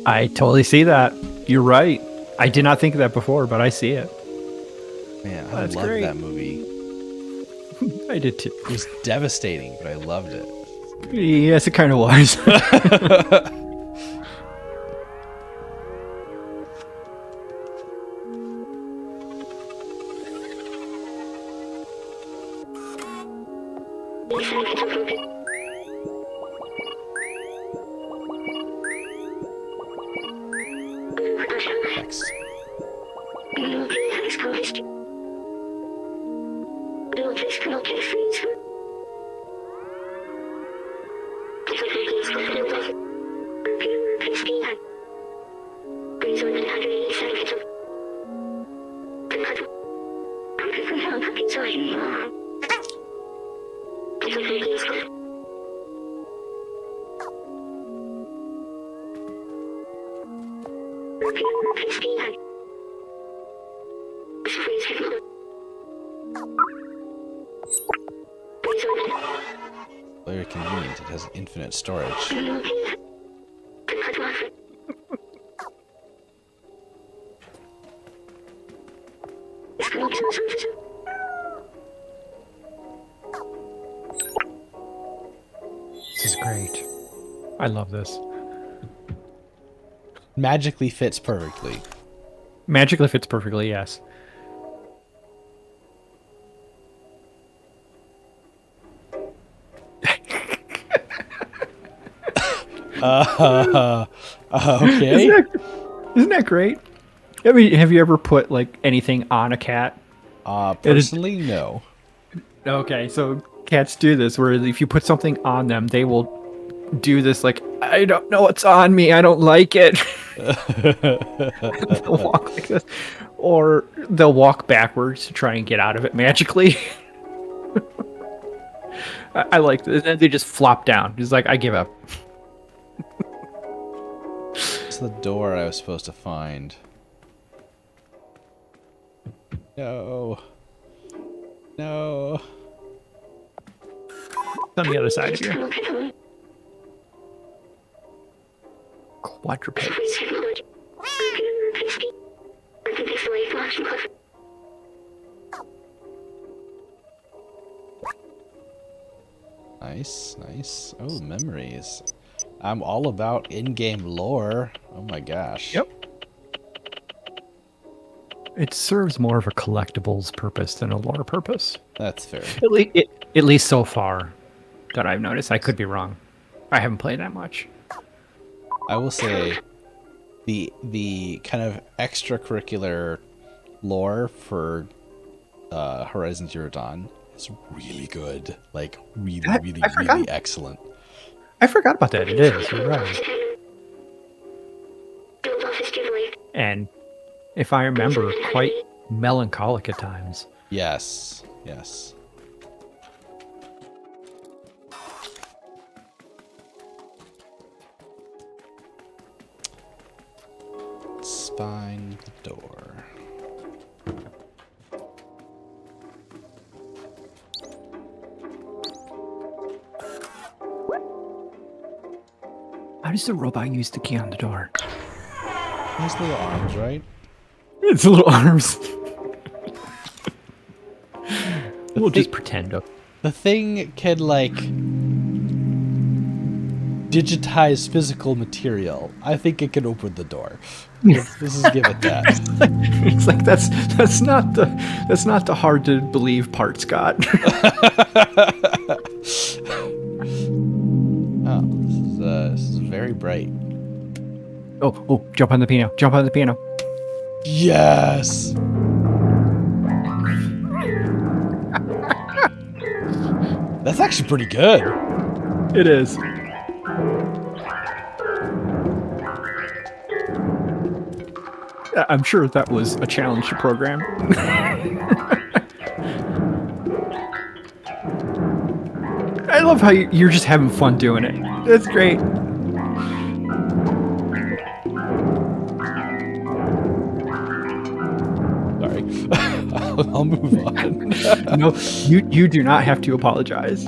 I totally see that. You're right. I did not think of that before, but I see it. Man, I love that movie. I did too. It was devastating, but I loved it. Yes, it kind of was. Next. Very convenient. It has infinite storage. This is great. I love this. Magically fits perfectly. Magically fits perfectly, yes. Okay. Isn't that great? I mean, have you ever put like anything on a cat? Personally, no. Okay, so cats do this where if you put something on them, they will do this like, I don't know what's on me, I don't like it. They'll walk like this. Or they'll walk backwards to try and get out of it magically. I like this. And they just flop down. It's like, I give up. It's the door I was supposed to find. No. No. It's on the other side of you. Quadruped. Nice, nice. Oh, memories. I'm all about in-game lore. Oh my gosh. Yep. It serves more of a collectibles purpose than a lore purpose. That's fair. At least so far that I've noticed. I could be wrong. I haven't played that much. I will say the kind of extracurricular lore for Horizon Zero Dawn is really good. Like really excellent. I forgot about that. It is. You're right. And if I remember, quite melancholic at times. Yes. Yes. Let's find the door. How does the robot use the key on the door? Nice little arms, right? It's little arms. We'll just pretend. The thing can, like, digitized physical material. I think it can open the door. This is give it that. It's like that's not the hard to believe part, Scott. Oh, this is very bright. Oh, jump on the piano. Jump on the piano. Yes. That's actually pretty good. It is. I'm sure that was a challenge to program. I love how you're just having fun doing it. That's great. Sorry. I'll move on. No, you do not have to apologize.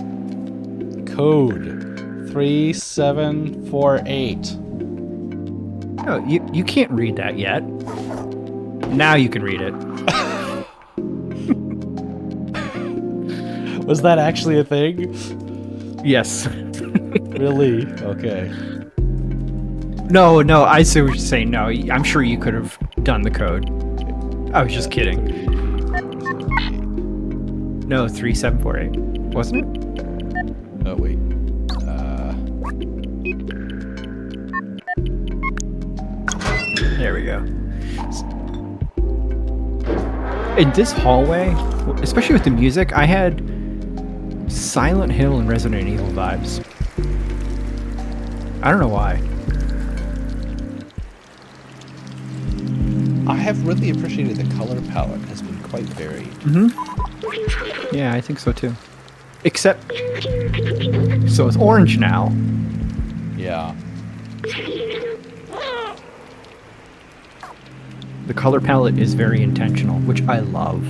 Code 3748. No, you can't read that yet. Now you can read it. Was that actually a thing? Yes. Really? Okay. No, I see what you're saying. No, I'm sure you could have done the code. I was just kidding. No, 3748. Wasn't it? Oh, wait. There we go. In this hallway, especially with the music, I had Silent Hill and Resident Evil vibes. I don't know why. I have really appreciated the color palette. Has been quite varied. Mm-hmm. Yeah, I think so too. Except, so it's orange now. Yeah. The color palette is very intentional, which I love.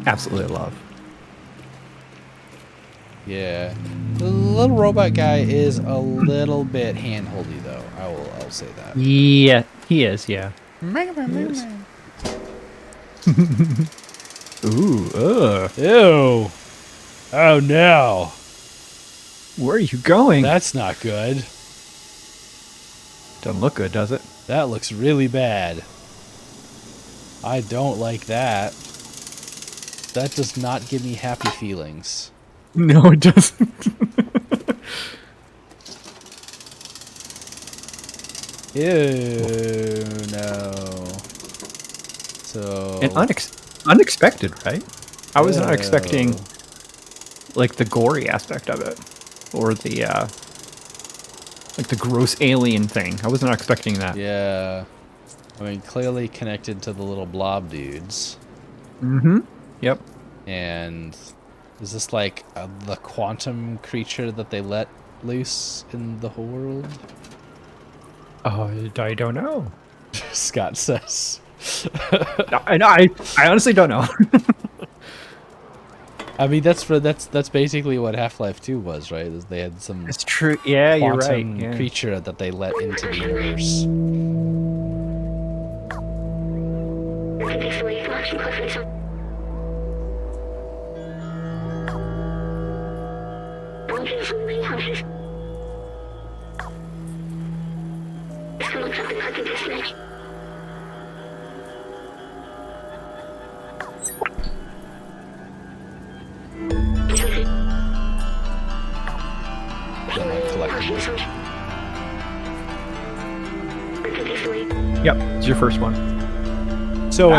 Absolutely love. Yeah. The little robot guy is a little bit hand-holdy, though. I'll say that. Yeah, he is, yeah. Ooh, Ew. Oh, no. Where are you going? That's not good. Doesn't look good, does it? That looks really bad. I don't like that. That does not give me happy feelings. No, it doesn't. Ew, no. So... And unexpected, right? I was not expecting, like, the gory aspect of it. Or the, like, the gross alien thing. I was not expecting that. Yeah. I mean, clearly connected to the little blob dudes. Mm-hmm. Yep. And is this like the quantum creature that they let loose in the whole world? Oh, I don't know. Scott says. I honestly don't know. I mean, that's basically what Half-Life 2 was, right? Is they had some It's true. Yeah, you're right. quantum Yeah. creature that they let into the universe. Yep, it's your first one. So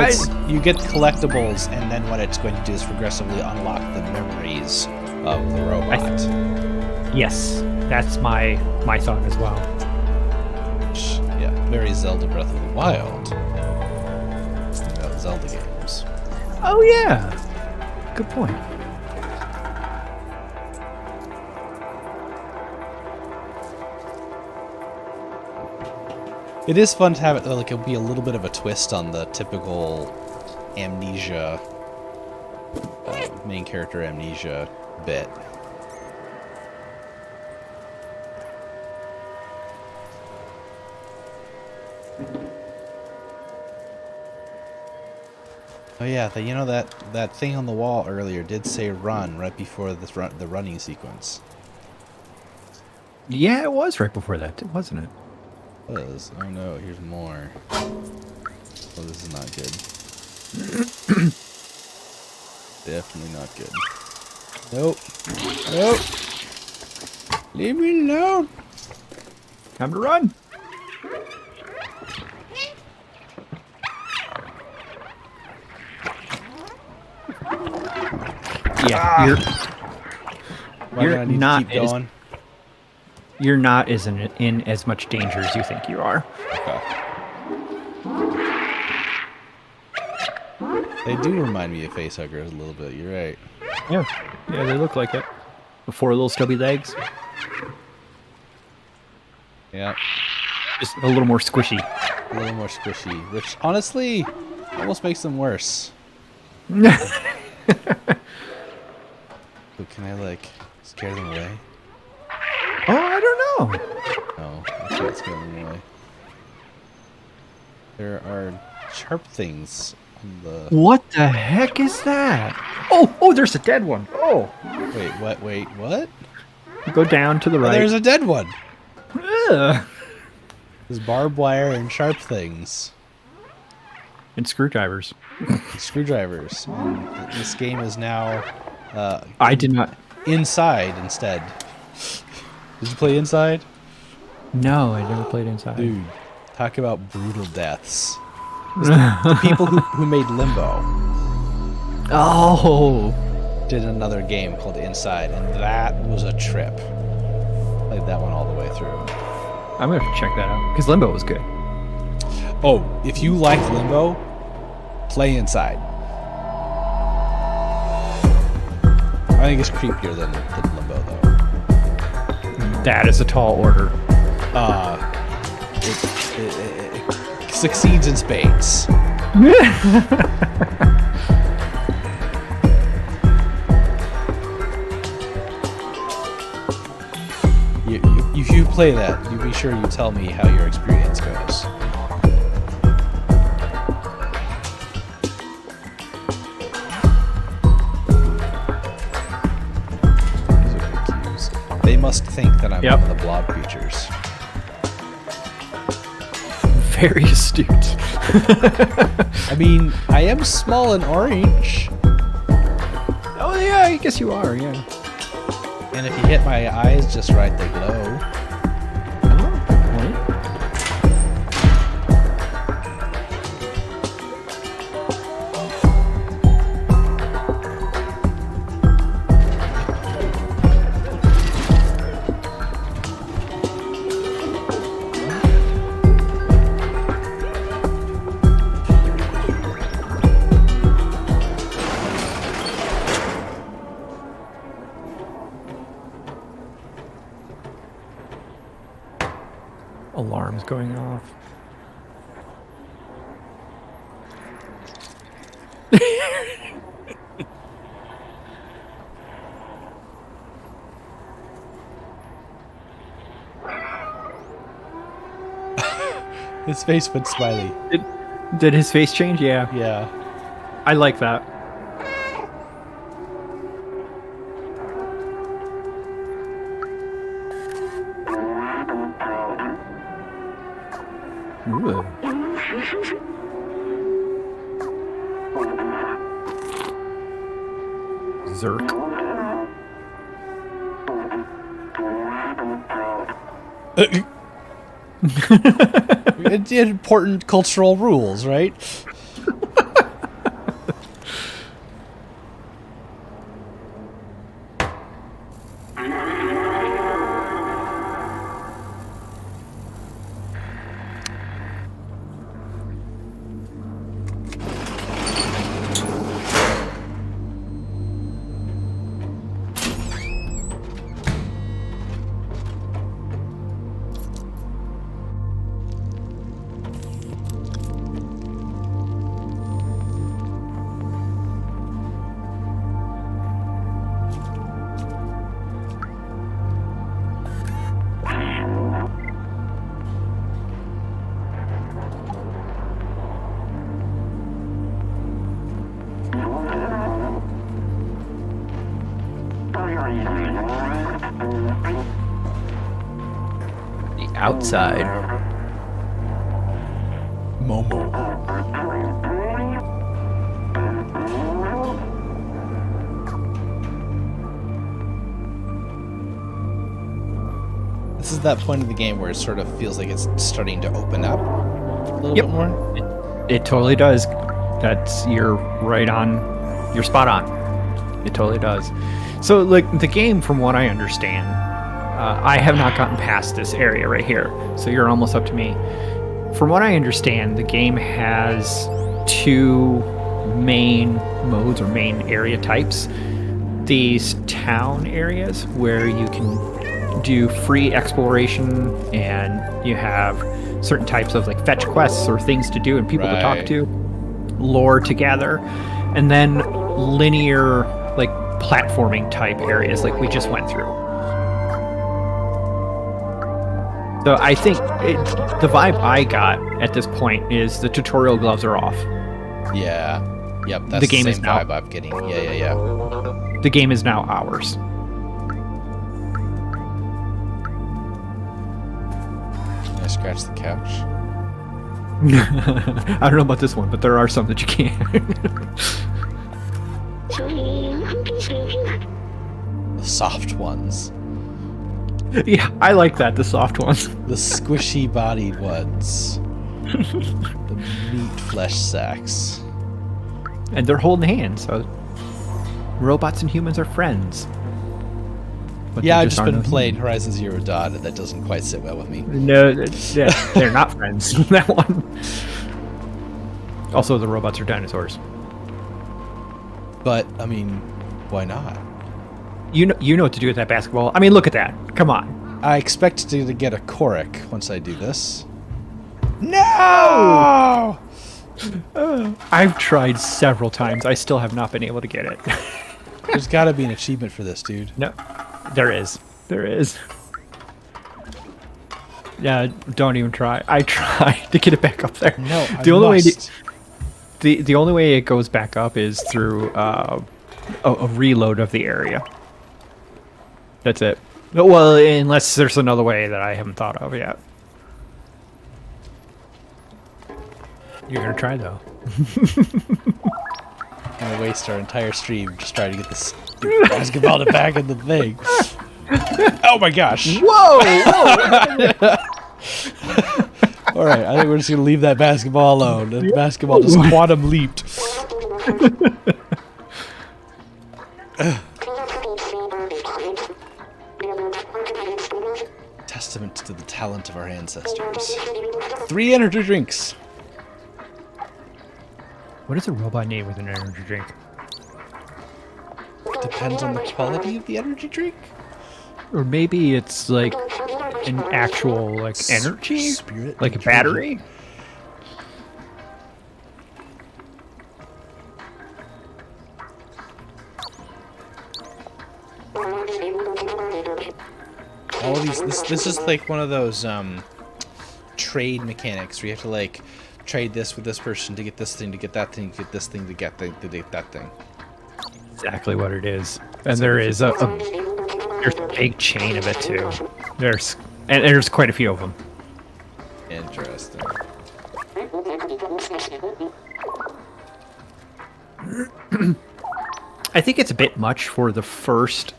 you get collectibles, and then what it's going to do is progressively unlock the memories of the robot. Yes, that's my thought as well. Yeah, very Zelda Breath of the Wild. About Zelda games. Oh yeah, good point. It is fun to have it, like, it'll be a little bit of a twist on the typical amnesia, main character amnesia bit. Oh yeah, that thing on the wall earlier did say run right before the running sequence. Yeah, it was right before that, wasn't it? Oh no, here's more. Oh, this is not good. Definitely not good. Nope. Nope. Leave me alone. Time to run. Yeah, you're not keep going. You're not in as much danger as you think you are. Okay. They do remind me of facehuggers a little bit. You're right. Yeah, they look like it. The 4 little stubby legs. Yeah. Just a little more squishy. A little more squishy, which honestly almost makes them worse. But can I like scare them away? Oh, I don't know. No, I can't scare them away. There are sharp things on the. What the heck is that? Oh, there's a dead one. Oh. Wait, what? Wait, what? Go down to the right. Oh, there's a dead one. Ugh. There's barbed wire and sharp things. And screwdrivers. Screwdrivers. And this game is now. I did not. Inside instead. Did you play Inside? No, I never played Inside. Dude, talk about brutal deaths. The people who made Limbo. Oh. Did another game called Inside, and that was a trip. Played that one all the way through. I'm gonna have to check that out because Limbo was good. Oh, if you like Limbo, play Inside. I think it's creepier than Limbo, though. That is a tall order. It succeeds in spades. If you play that, you be sure you tell me how your experience goes. These are good cues. They must think that I'm one of the blob creatures. Very astute. I mean, I am small and orange. Oh yeah, I guess you are, yeah. And if you hit my eyes just right, they glow. Alarms going off. His face went smiley. Did his face change? Yeah. Yeah. I like that. Ooh. Zerk. It's important cultural rules, right? outside. Momo. This is that point of the game where it sort of feels like it's starting to open up a little bit more. It totally does. You're right on. You're spot on. It totally does. So, like, the game, from what I understand, I have not gotten past this area right here. So you're almost up to me. From what I understand, the game has two main modes or main area types. These town areas where you can do free exploration, and you have certain types of like fetch quests or things to do and people to talk to, lore to gather, and then linear like platforming type areas like we just went through. So I think the vibe I got at this point is the tutorial gloves are off. Yeah. Yep. That's the game same vibe I'm getting. Yeah. The game is now ours. Can I scratch the couch? I don't know about this one, but there are some that you can. The soft ones. Yeah, I like that, the soft ones. The squishy bodied ones. The meat flesh sacks. And they're holding hands, so robots and humans are friends. But yeah, I've just been playing Horizon Zero Dawn, and that doesn't quite sit well with me. No, they're not friends. That one. Also, the robots are dinosaurs. But I mean, why not? You know what to do with that basketball. I mean, look at that. Come on. I expect to get a Korok once I do this. No! I've tried several times. I still have not been able to get it. There's got to be an achievement for this, dude. No, there is. There is. Yeah, don't even try. I tried to get it back up there. No, the only way the only way it goes back up is through a reload of the area. That's it. Well, unless there's another way that I haven't thought of yet. You're gonna try though. I'm gonna waste our entire stream just trying to get this basketball back in the thing. Oh my gosh! Whoa! All right, I think we're just gonna leave that basketball alone. The basketball just quantum leaped. Testament to the talent of our ancestors. 3 energy drinks. What is a robot name with an energy drink? Depends on the quality of the energy drink. Or maybe it's like an actual like energy, Spirit like a battery. All of these. This is like one of those trade mechanics where you have to like trade this with this person to get this thing, to get that thing, to get this thing, to get that thing. Exactly what it is. And there's a big chain of it too. There's quite a few of them. Interesting. I think it's a bit much for the first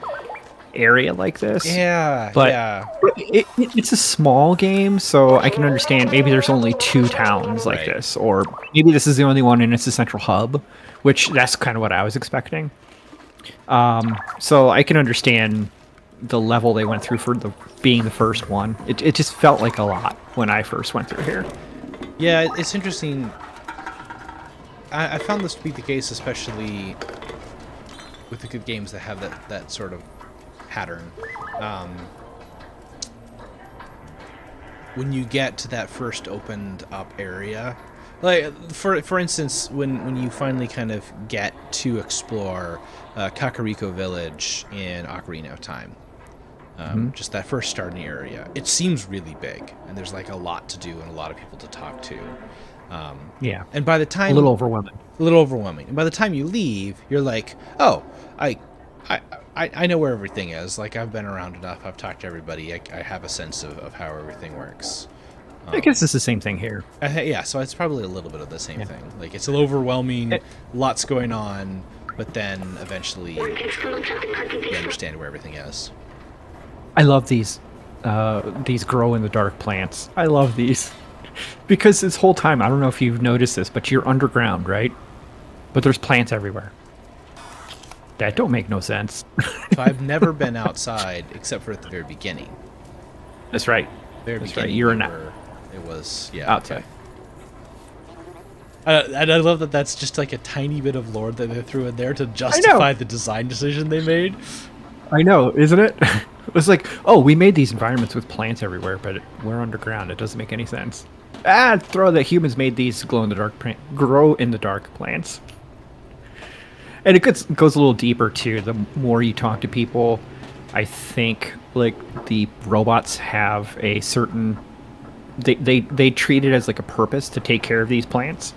area like this. Yeah, but yeah. It's a small game, so I can understand maybe there's only 2 towns like this, or maybe this is the only one and it's a central hub, which that's kind of what I was expecting. So I can understand the level they went through for being the first one. It just felt like a lot when I first went through here. Yeah, it's interesting. I found this to be the case, especially with the good games that have that sort of pattern. When you get to that first opened up area, like for instance, when you finally kind of get to explore Kakariko Village in Ocarina of Time, just that first starting area, it seems really big, and there's like a lot to do and a lot of people to talk to. Yeah, and by the time a little overwhelming. And by the time you leave, you're like, oh, I know where everything is. Like, I've been around enough. I've talked to everybody. I have a sense of how everything works. I guess it's the same thing here. Yeah, so it's probably a little bit of the same thing. Like, it's overwhelming, lots going on, but then eventually you understand where everything is. I love these glow in the dark plants. I love these because this whole time, I don't know if you've noticed this, but you're underground, right? But there's plants everywhere. That don't make no sense. So I've never been outside except for at the very beginning. That's right. Very That's beginning. right. You're not. It was outside. Okay. And I love that that's just like a tiny bit of lore that they threw in there to justify the design decision they made. I know, isn't it? It was like, oh, we made these environments with plants everywhere, but we're underground. It doesn't make any sense. Throw that humans made these grow in the dark plants. And it goes a little deeper too. The more you talk to people, I think like the robots have a certain they treat it as like a purpose to take care of these plants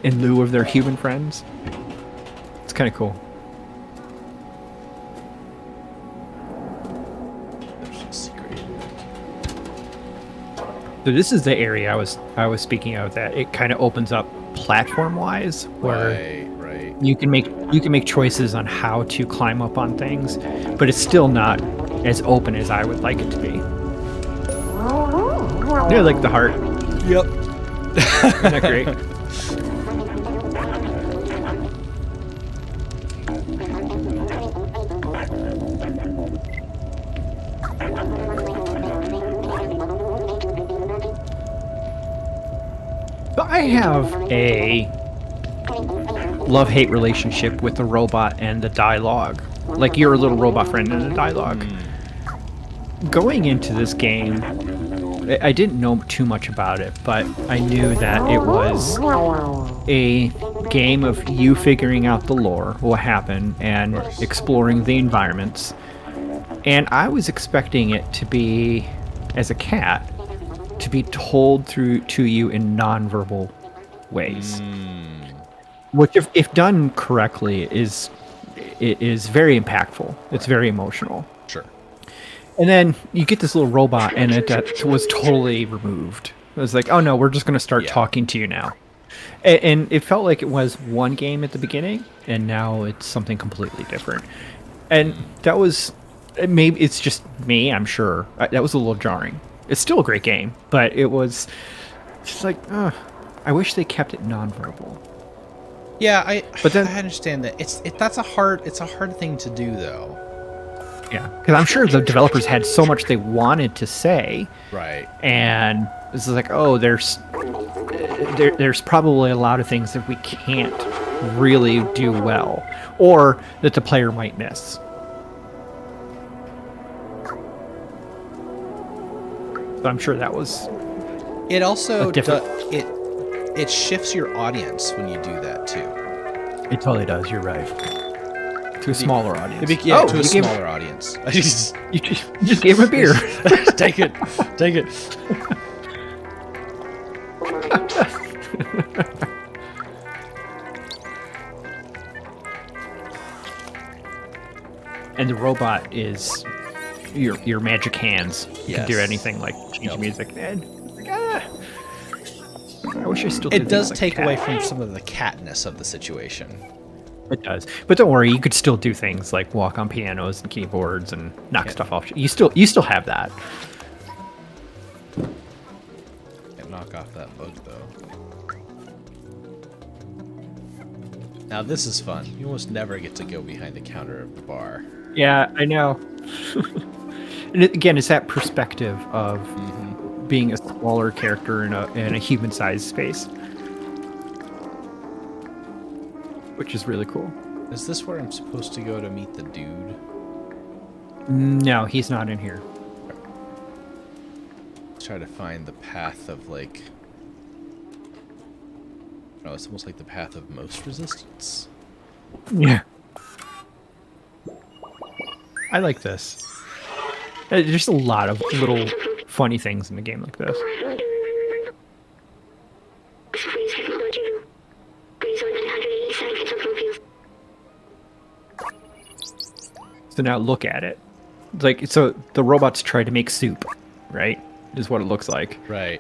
in lieu of their human friends. It's kind of cool. So this is the area I was speaking of, that it kind of opens up platform wise, where right. you can make choices on how to climb up on things, but it's still not as open as I would like it to be. Yeah, like the heart. Yep. Isn't that great? But I have a love-hate relationship with the robot and the dialogue. Like, you're a little robot friend in the dialogue. Going into this game, I didn't know too much about it, but I knew that it was a game of you figuring out the lore, what happened, and exploring the environments. And I was expecting it to be, as a cat, to be told to you in non-verbal ways. Which, if done correctly, is very impactful. It's very emotional. Sure. And then you get this little robot, and that was totally removed. It was like, oh no, we're just going to start talking to you now. And it felt like it was one game at the beginning, and now it's something completely different. And that was, maybe it's just me, I'm sure. That was a little jarring. It's still a great game, but it was just like, I wish they kept it nonverbal. Yeah, I understand that. It's a hard thing to do, though. Yeah, because I'm sure the developers had so much they wanted to say. Right. And this is like, oh, there's probably a lot of things that we can't really do well, or that the player might miss. So I'm sure that was. It also it shifts your audience when you do that too. It totally does. You're right. To a smaller audience. To a smaller audience. You just gave him a beer. Take it. And the robot is your magic hands. You can do anything like change music. And I wish I still did. It does take away from some of the catness of the situation. It does, but don't worry. You could still do things like walk on pianos and keyboards and knock stuff off. You still have that. Can't knock off that bug though. Now this is fun. You almost never get to go behind the counter of the bar. Yeah, I know. And again, it's that perspective of being a smaller character in a human-sized space, which is really cool. Is this where I'm supposed to go to meet the dude? No, he's not in here. Let's try to find the path of like. Oh, it's almost like the path of most resistance. Yeah. I like this. There's just a lot of little funny things in a game like this. So now look at it. Like, so the robots try to make soup, right? Is what it looks like. Right.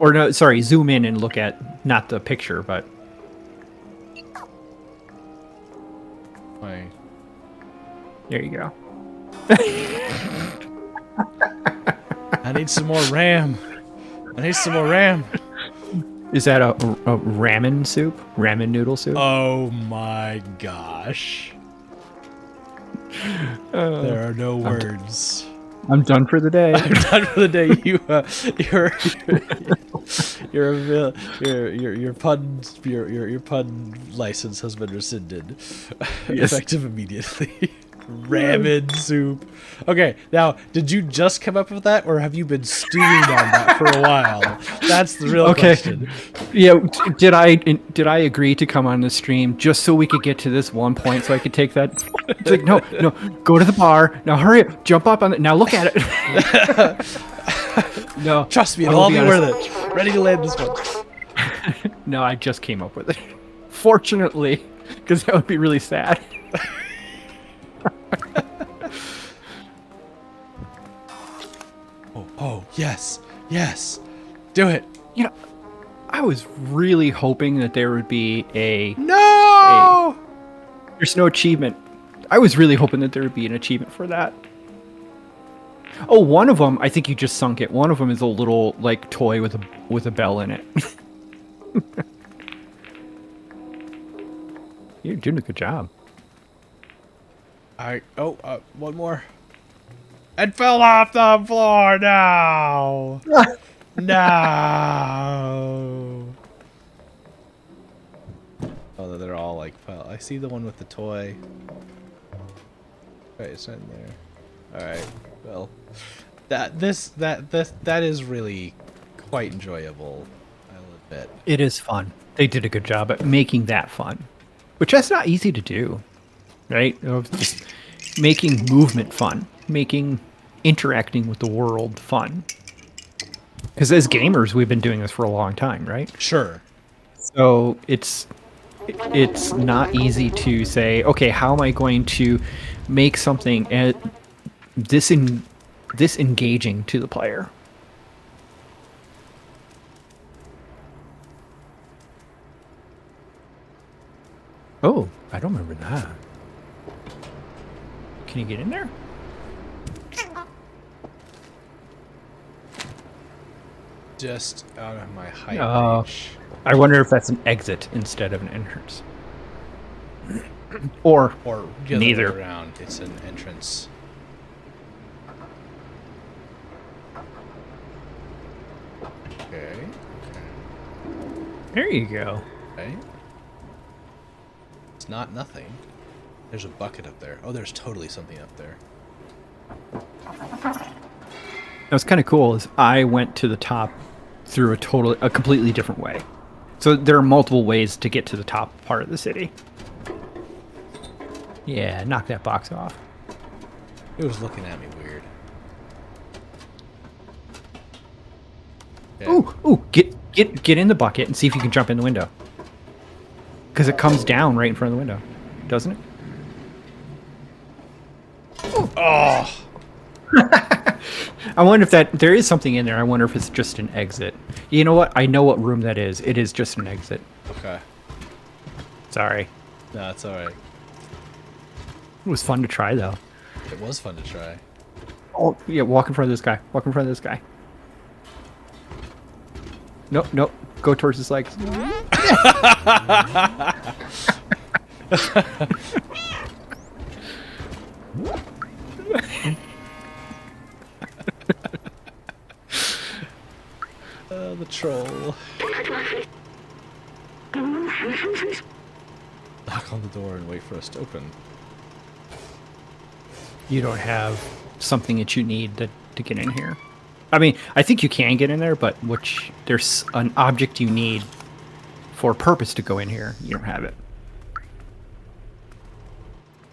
Or no, sorry, zoom in and look at not the picture, but Why? there you go. I need some more RAM. I need some more RAM. Is that a ramen soup? Ramen noodle soup? Oh my gosh. There are no words. I'm done for the day. I'm done for the day. Your pun license has been rescinded, Yes. effective immediately. Ramen soup. Okay, now did you just come up with that, or have you been stewing on that for a while? That's the real question. Yeah, did I agree to come on the stream just so we could get to this one point so I could take that? It's like, no, go to the bar. Now hurry up, jump up on it. Now look at it. No. Trust me, it'll all be worth it. Ready to land this one. No, I just came up with it. Fortunately, because that would be really sad. Oh, yes. Do it. You know, I was really hoping that there would be No! There's no achievement. I was really hoping that there would be an achievement for that. Oh, one of them, I think you just sunk it. One of them is a little like toy with a bell in it. You're doing a good job. One more. It fell off the floor now. No. Oh, they're all like, well, I see the one with the toy. Right, it's not in there. All right. Well, that is really quite enjoyable, I'll admit. It is fun. They did a good job at making that fun, which that's not easy to do, right? Of just making movement fun, making interacting with the world fun. Because as gamers, we've been doing this for a long time, right? Sure. So it's not easy to say, okay, how am I going to make something this engaging to the player? Oh, I don't remember that. Can you get in there? Just out of my height reach. I wonder if that's an exit instead of an entrance. Or the neither. other way around. It's an entrance. Okay. There you go. Okay. It's not nothing. There's a bucket up there. Oh, there's totally something up there. What's kind of cool is I went to the top through a completely different way. So there are multiple ways to get to the top part of the city. Yeah, knock that box off. It was looking at me weird. Yeah. Ooh, get in the bucket and see if you can jump in the window. Because it comes down right in front of the window, doesn't it? Oh! I wonder if there is something in there. I wonder if it's just an exit. You know what? I know what room that is. It is just an exit. Okay. Sorry. No, it's alright. It was fun to try, though. It was fun to try. Oh, yeah, walk in front of this guy. Walk in front of this guy. Nope. Go towards his legs. The troll. Knock on the door and wait for us to open. You don't have something that you need to get in here. I mean, I think you can get in there, but there's an object you need for a purpose to go in here. You don't have it.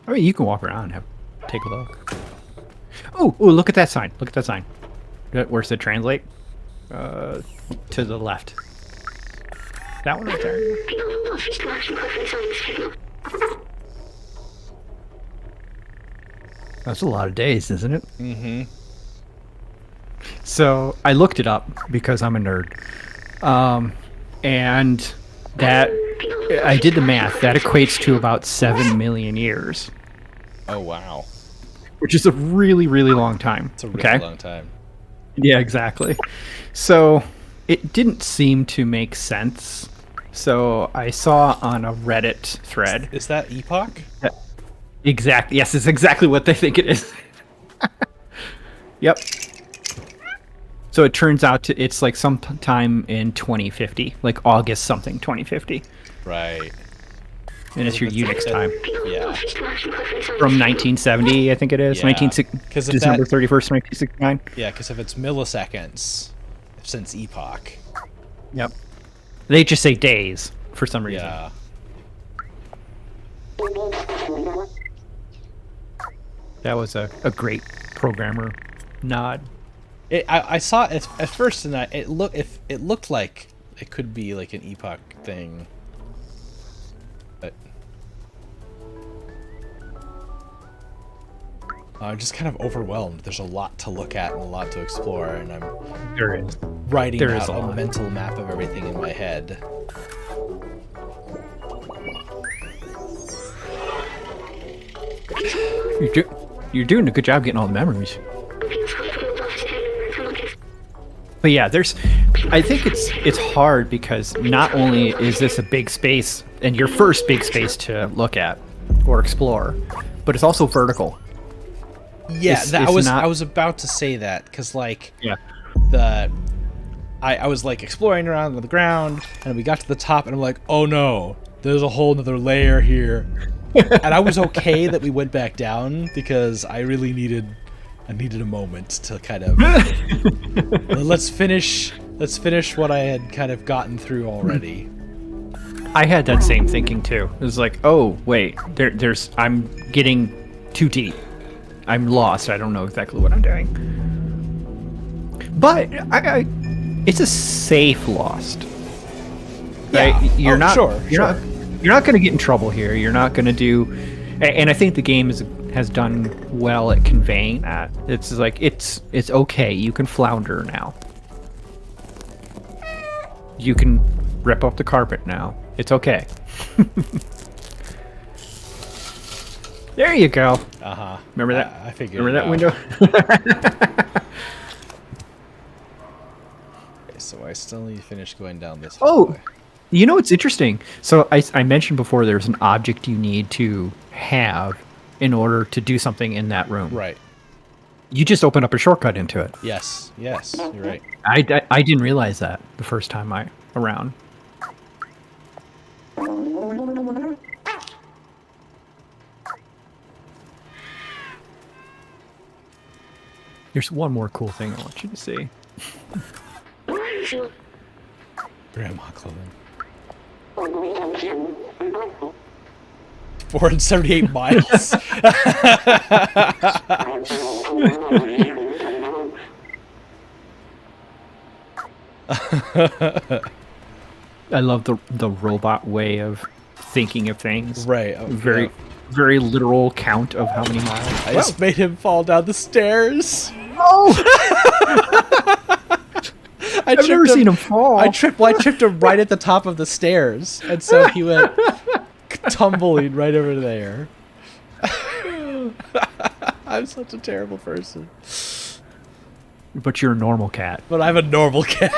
I mean, you can walk around and take a look. Oh, look at that sign. Look at that sign. Where's the translate? To the left. That one right there. That's a lot of days, isn't it? Mm-hmm. So I looked it up because I'm a nerd. And that I did the math. That equates to about 7 million years, Oh, wow. which is a really, really long time. It's a really long time. Yeah, exactly. So it didn't seem to make sense. So I saw on a Reddit thread. Is that epoch? Exactly. Yes, it's exactly what they think it is. Yep. So it turns out it's like sometime in 2050, like August something 2050. Right. And it's your Unix time. Yeah. From 1970, I think it is. Yeah. December 31st, 1969. Yeah, because if it's milliseconds since epoch. Yep. They just say days for some reason. Yeah. That was a great programmer nod. I saw it at first, and it looked like it could be like an epoch thing, but I'm just kind of overwhelmed. There's a lot to look at and a lot to explore, and I'm writing out a mental map of everything in my head. You're doing a good job getting all the memories. But yeah, I think it's hard because not only is this a big space and your first big space to look at or explore, but it's also vertical. Yeah, I was about to say that because like I was like exploring around on the ground and we got to the top and I'm like, oh no, there's a whole nother layer here. And I was okay that we went back down because I really needed a moment to kind of let's finish what I had kind of gotten through already. I had that same thinking too. It was like, oh wait, I'm getting too deep. I'm lost. I don't know exactly what I'm doing. But it's a safe lost. Right? Yeah. You're not going to get in trouble here. You're not going to do, and I think the game has done well at conveying that. It's like it's okay. You can flounder now. You can rip up the carpet now. It's okay. There you go. Uh-huh. Remember that? I figured. Remember that window? Okay, so I still need to finish going down this Oh, hallway. you know what's interesting? So I mentioned before there's an object you need to have in order to do something in that room. Right. You just open up a shortcut into it. Yes, you're right. I didn't realize that the first time around. There's one more cool thing I want you to see. Grandma clothing. 478 miles. I love the robot way of thinking of things. Right. Very literal count of how many miles. I just made him fall down the stairs. Oh! I've never seen him fall. I tripped him right at the top of the stairs, and so he went tumbling right over there. I'm such a terrible person. But you're a normal cat. But I'm a normal cat.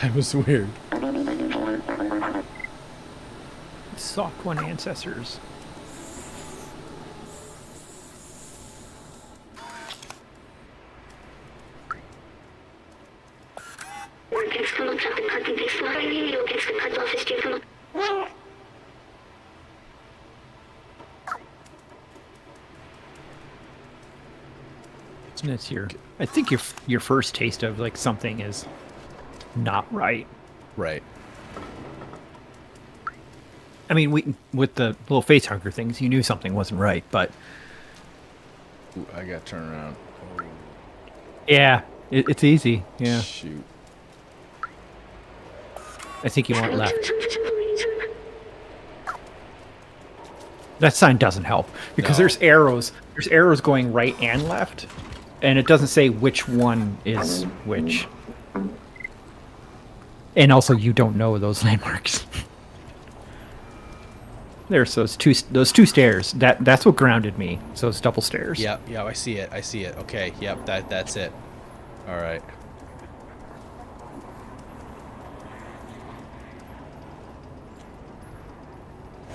That was weird. Sock One ancestors. And it's I think your first taste of like something is not right. Right. I mean, with the little face hugger things, you knew something wasn't right, but Ooh, I got to turn around. Oh. Yeah, it's easy. Yeah. Shoot. I think you want left. That sign doesn't help because No. there's arrows. There's arrows going right and left, and it doesn't say which one is which. And also, you don't know those landmarks. There's those two stairs. That's what grounded me. So it's double stairs. Yep, I see it. I see it. Okay, yep, that's it. All right.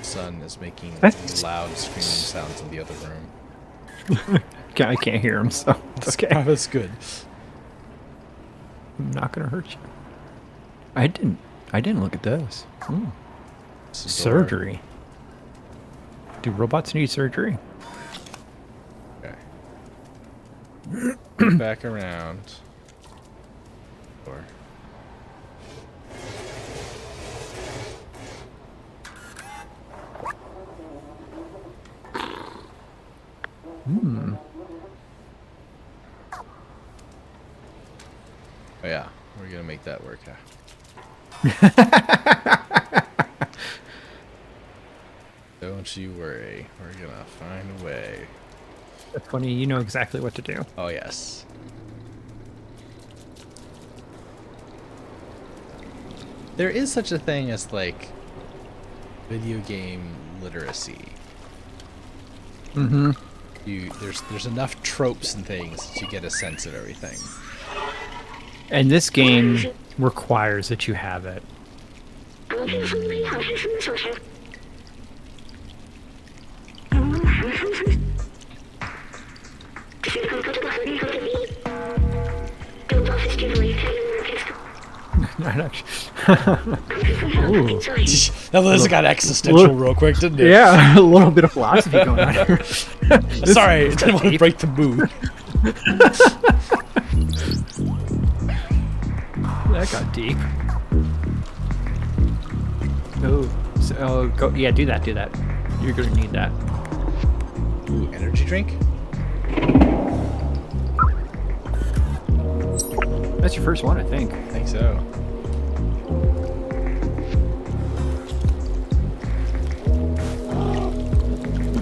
Son is making loud screaming sounds in the other room. I can't hear him, so it's okay. That's good. I'm not gonna hurt you. I didn't look at this. Surgery. Do robots need surgery? Okay. Back around. Door. Oh yeah, we're gonna make that work. Don't you worry, we're gonna find a way. That's funny. You know exactly what to do. Oh yes. There is such a thing as like video game literacy. Mm-hmm. There's enough tropes and things to get a sense of everything. And this game requires that you have it. Ooh. That got existential real quick, didn't it? Yeah, a little bit of philosophy going on here. Sorry, I didn't want to break the mood. That got deep. Oh, go. Yeah, do that. You're gonna need that. Ooh, energy drink? That's your first one, I think. I think so.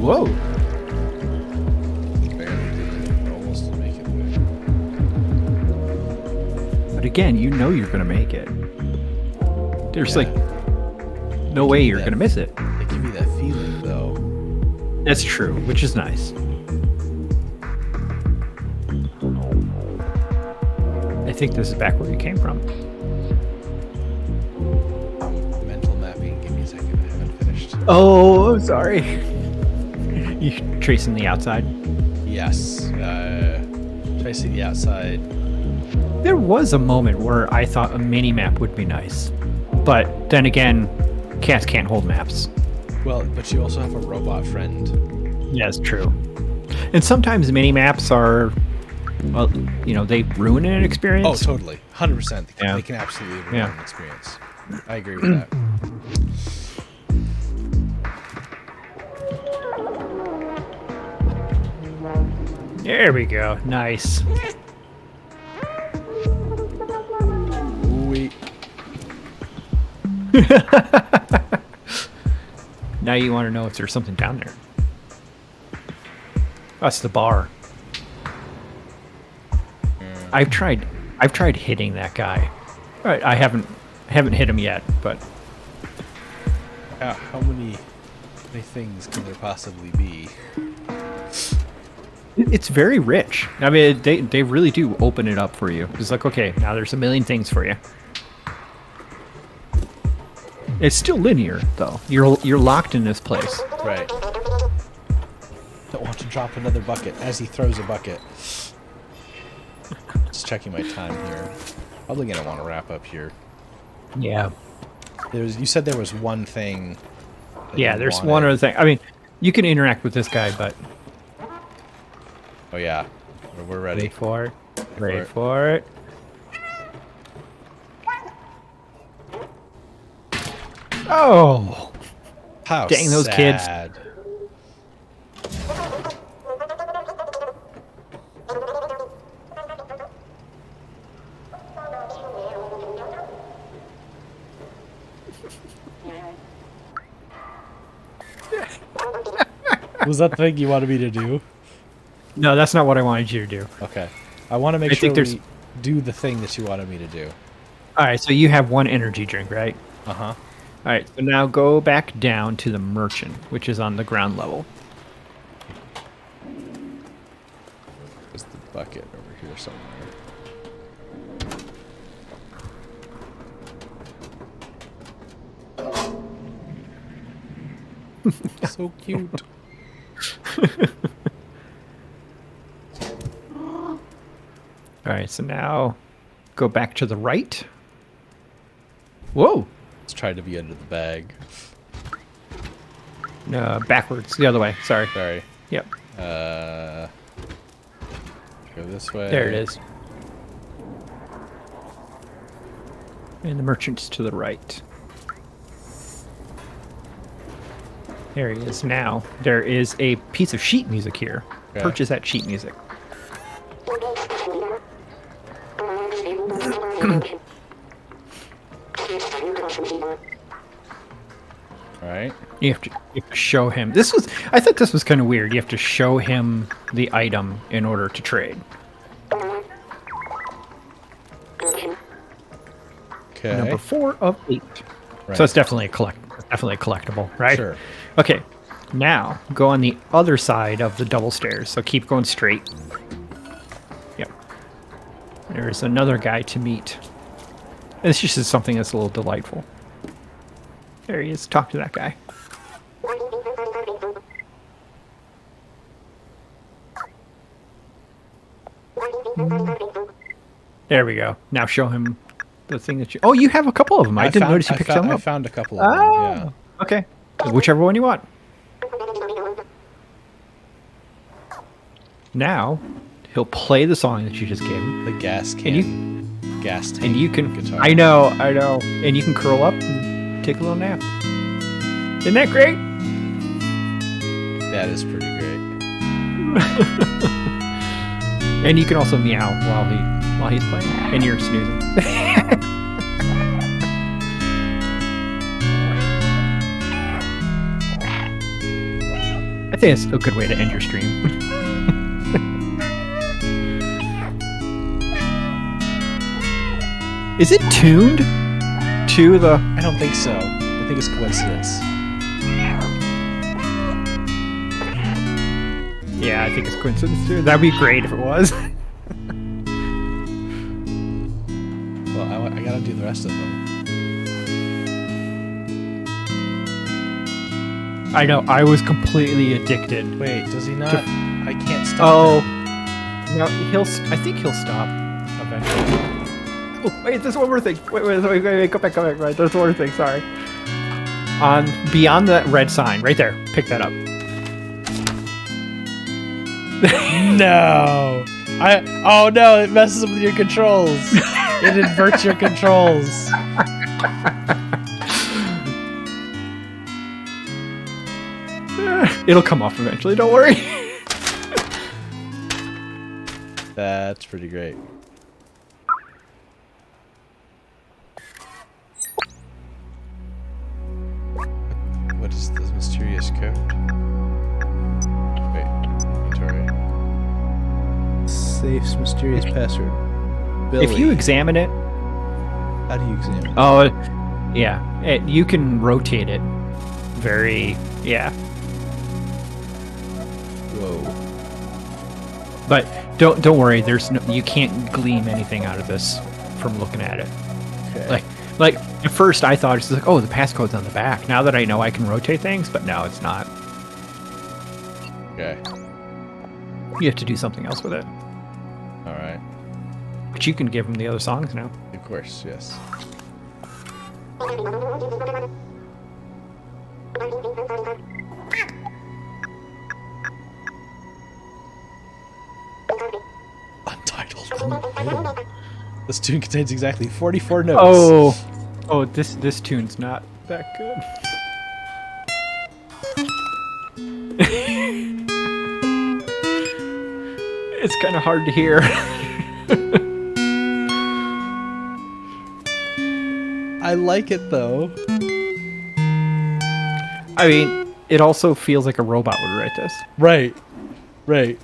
Whoa. Barely did almost make it there. But again, you know you're gonna make it. There's like no way you're gonna miss it. They give you that feeling though. That's true, which is nice. I think this is back where you came from. Mental mapping. Give me a second. I haven't finished. Oh, sorry. You tracing the outside? Yes. Tracing the outside. There was a moment where I thought a mini map would be nice, but then again, cats can't hold maps. Well, but you also have a robot friend. Yeah, it's true. And sometimes mini maps are, well, they ruin an experience. Oh, totally. 100%. Yeah. They can absolutely ruin Yeah. an experience. I agree with that. There we go. Nice. Wait. Now you want to know if there's something down there. That's the bar. I've tried hitting that guy. Right, I haven't hit him yet, but How many things can there possibly be? it's very rich. I mean, they really do open it up for you. It's like, okay, now there's a million things for you. It's still linear, though. You're locked in this place. Right. Don't want to drop another bucket as he throws a bucket. Just checking my time here. Probably gonna want to wrap up here. Yeah. You said there was one thing. Yeah, there's one other thing. I mean, you can interact with this guy, but Oh yeah, we're ready. wait for it. Wait for it. Oh, How dang those kids. sad. Was that the thing you wanted me to do? No, that's not what I wanted you to do. Okay. I want to make sure we do the thing that you wanted me to do. All right, so you have one energy drink, right? Uh-huh. All right, so now go back down to the merchant, which is on the ground level. There's the bucket over here somewhere. So cute. All right, so now go back to the right. Whoa. Let's try to be under the bag. No, backwards. The other way. Sorry. Sorry. Yep. Go this way. There it is. And the merchant's to the right. There he is now. There is a piece of sheet music here. Okay. Purchase that sheet music. Right. You have to show him. I thought this was kind of weird. You have to show him the item in order to trade. Okay. Number 4 of 8. Right. So it's definitely a collectible, right? Sure. Okay. Now go on the other side of the double stairs. So keep going straight. Yep. There's another guy to meet. This just is something that's a little delightful. There he is. Talk to that guy. There we go. Now show him the thing that you... Oh, you have a couple of them. I didn't notice you picked some up. I found a couple of them, yeah. Okay. Whichever one you want. Now, he'll play the song that you just gave him. The gas can. Gas tank And you can... guitar. I know. And you can curl up and take a little nap. Isn't that great? That is pretty great. And you can also meow while he's playing. And you're snoozing. I think it's a good way to end your stream. Is it tuned to the... I don't think so. I think it's coincidence. Yeah, I think it's coincidence too. That'd be great if it was. Well, I gotta do the rest of them. I know, I was completely addicted. Wait, does he not? I can't stop. Oh. No, I think he'll stop eventually. Oh, wait, there's one more thing. Wait, go back. Right, there's one more thing, sorry. Beyond that red sign, right there. Pick that up. No. Oh no, it messes with your controls. It inverts your controls. It'll come off eventually, don't worry. That's pretty great. What is this mysterious code? Wait, inventory. Safe's mysterious password. Billy. If you examine it... How do you examine it? Oh, yeah. You can rotate it. Yeah. Whoa. But don't worry. You can't glean anything out of this from looking at it. Okay. Like at first I thought it's like, oh, the passcode's on the back. Now that I know I can rotate things, but no, it's not. Okay. You have to do something else with it. All right. But you can give them the other songs now. Of course, yes. Untitled. Oh. This tune contains exactly 44 notes. Oh, this tune's not that good. It's kind of hard to hear. I like it though. I mean, it also feels like a robot would write this. Right. Right.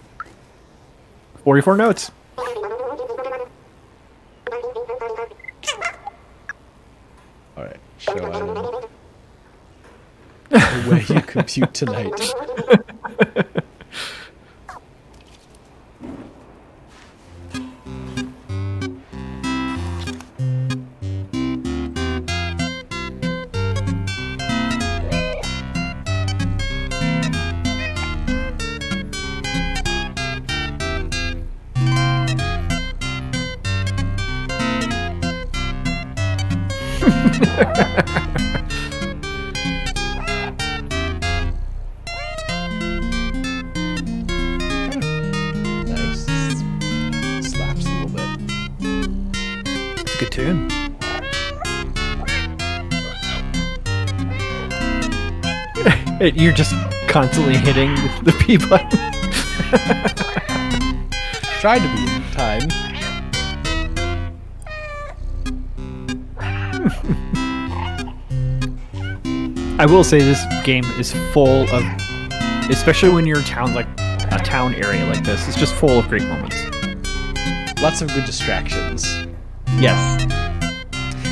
44 notes. All right. Show the way you compute tonight. Nice. Slaps a little bit. It's a good tune. You're just constantly hitting the P button. Tried to be in time. I will say this game is full of, especially when you're in town, like a town area like this, it's just full of great moments. Lots of good distractions. Yes.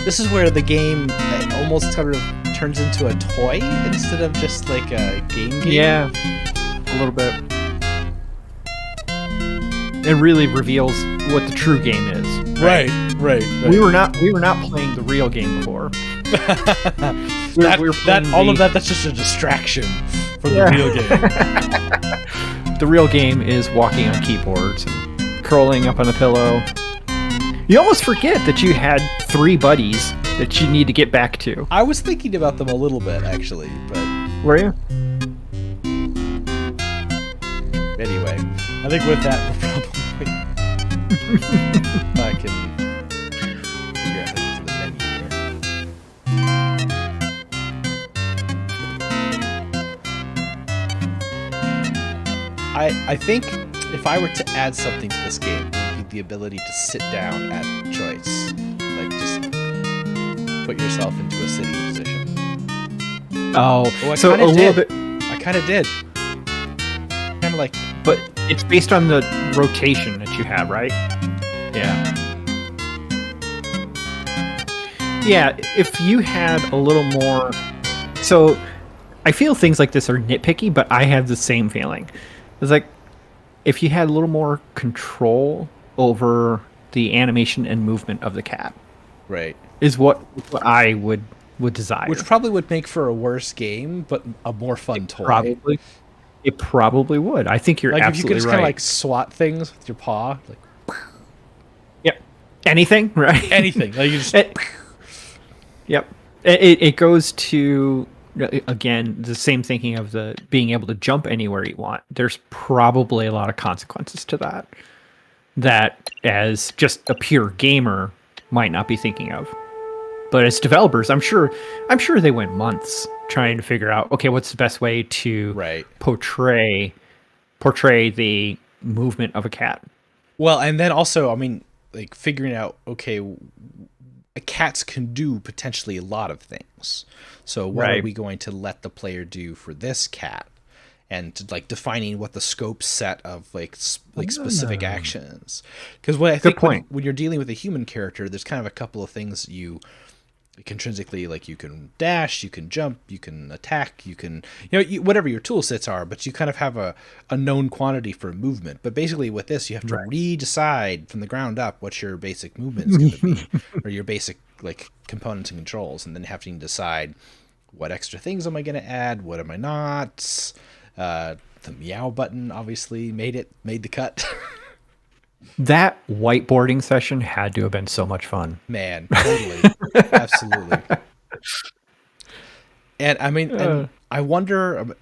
This is where the game almost sort of turns into a toy instead of just like a game. Yeah, a little bit. It really reveals what the true game is. Right. We were not playing the real game before. That's just a distraction from the real game. The real game is walking on keyboards and curling up on a pillow. You almost forget that you had 3 buddies that you need to get back to. I was thinking about them a little bit, actually, but... Were you? Anyway, I think with that, we're probably... I can figure out how to get to the menu here. I think if I were to add something to this game, it would be the ability to sit down at choice. Like, just put yourself into a sitting position. Oh, I so a little bit... I kind of did. Kind of like... But it's based on the rotation that you have, right? Yeah. Yeah, if you had a little more... So, I feel things like this are nitpicky, but I have the same feeling. It's like, if you had a little more control over the animation and movement of the cat. Right. Is what I would desire. Which probably would make for a worse game, but a more fun toy. It probably would. I think you're like absolutely if you could just right. kind of like swat things with your paw, like yep, anything, right? Anything. Like you just. Yep. It goes to again the same thinking of the being able to jump anywhere you want. There's probably a lot of consequences to that. That as just a pure gamer might not be thinking of. But as developers, I'm sure they went months trying to figure out, okay, what's the best way to portray the movement of a cat. Well, and then also, I mean, like figuring out, okay, cats can do potentially a lot of things. So what are we going to let the player do for this cat? And like defining what the scope set of like specific actions. Because what I think when you're dealing with a human character, there's kind of a couple of things you intrinsically, like you can dash, you can jump, you can attack, you can, whatever your tool sets are, but you kind of have a known quantity for movement. But basically with this, you have to re-decide from the ground up what your basic movement is going to be, or your basic like components and controls, and then having to decide what extra things am I going to add, what am I not. The meow button obviously made the cut. That whiteboarding session had to have been so much fun. Man, totally. Absolutely. And I mean, and I wonder,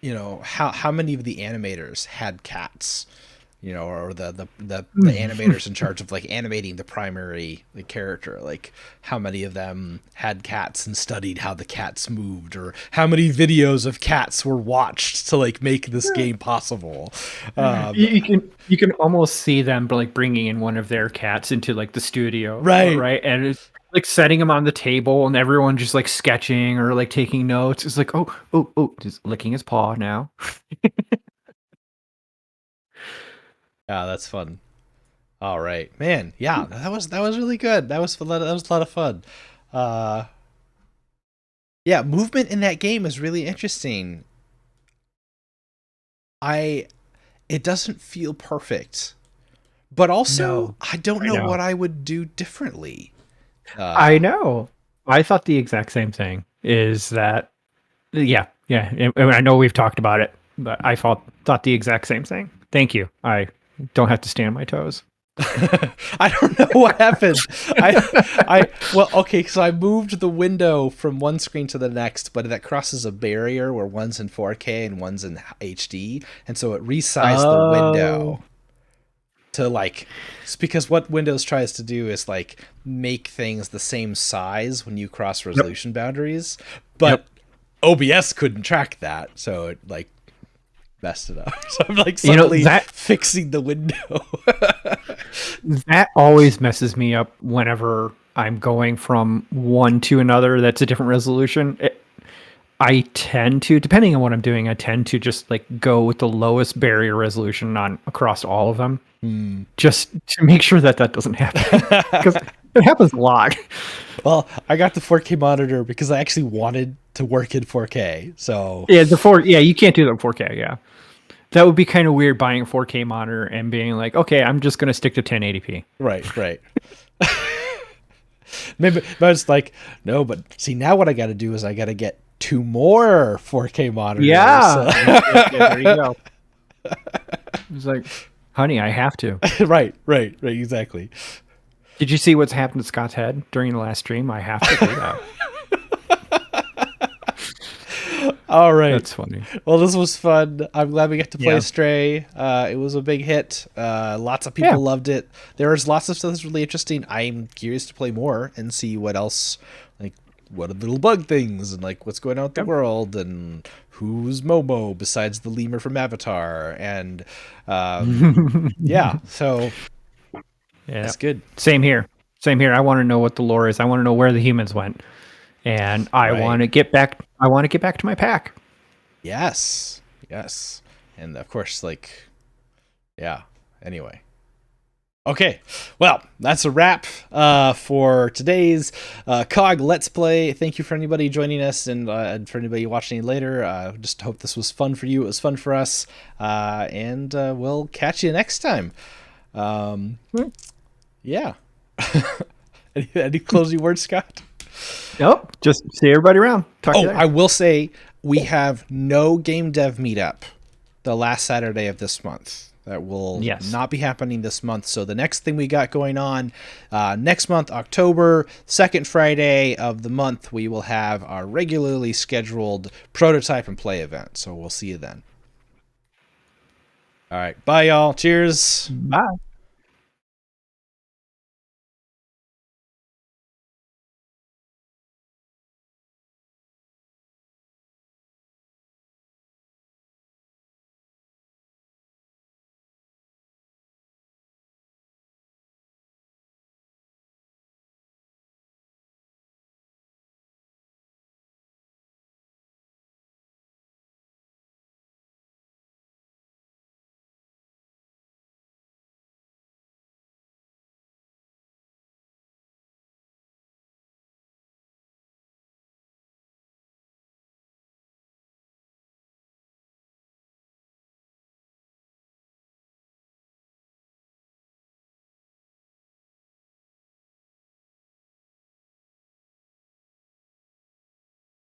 how many of the animators had cats, or the animators in charge of like animating the primary character, like how many of them had cats and studied how the cats moved, or how many videos of cats were watched to like make this game possible. You can almost see them like bringing in one of their cats into like the studio, right? And it's like setting them on the table and everyone just like sketching or like taking notes. It's like, oh, just licking his paw now. Yeah, that's fun. All right, man. Yeah, that was really good. That was a lot of fun. Uh, yeah, movement in that game is really interesting. I It doesn't feel perfect, but also No, I don't I know know. what I would do differently. I Uh, know. I thought the exact same thing. Is that yeah. And I know we've talked about it, but I thought the exact same thing. Thank you. I don't have to stand on my toes. I don't know what happened. Well, okay, so I moved the window from one screen to the next, but that crosses a barrier where one's in 4K and one's in HD, and so it resized the Oh, window to like, it's because what Windows tries to do is like make things the same size when you cross yep, resolution boundaries, yep. but OBS couldn't track that, so it like messed it up. So I'm like You know suddenly that fixing the window. that always messes me up whenever I'm going from one to another. That's a different resolution. I tend to, depending on what I'm doing, I tend to just like go with the lowest barrier resolution on across all of them, Hmm. just to make sure that that doesn't happen because it happens a lot. Well, I got the 4K monitor because I actually wanted to work in 4K. So, Yeah, you can't do that in 4K. Yeah, that would be kind of weird buying a 4K monitor and being like, okay, I'm just gonna stick to 1080p. right, right. Maybe, but it's like, no, but see, now what I got to do is I got to get two more 4K monitors. Yeah, yeah, there you go. It's like, honey, I have to. Right, right, right, exactly. Did you see what's happened to Scott's head during the last stream? I have to do that. All right. That's funny. Well, this was fun. I'm glad we got to play Yeah. Stray. It was a big hit. Lots of Yeah. people loved it. There was lots of stuff that's really interesting. I'm curious to play more and see what else, like, what are the little bug things and like what's going on with the Yep. world and who's Momo besides the lemur from Avatar and yeah. So Yeah. that's good. Same here. Same here. I want to know what the lore is. I want to know where the humans went. And I Right. want to get back to my pack. Yes. Yes. And of course, like, yeah. Anyway. Okay, well, that's a wrap for today's COG Let's Play. Thank you for anybody joining us and for anybody watching later. Just hope this was fun for you. It was fun for us. And we'll catch you next time. Yeah. Any closing words, Scott? Nope. Just see everybody around. Talk to you Oh, later. I will say we have no game dev meetup the last Saturday of this month. That will Yes. not be happening this month. So the next thing we got going on next month, October, second Friday of the month, we will have our regularly scheduled prototype and play event. So we'll see you then. All right. Bye, y'all. Cheers. Bye.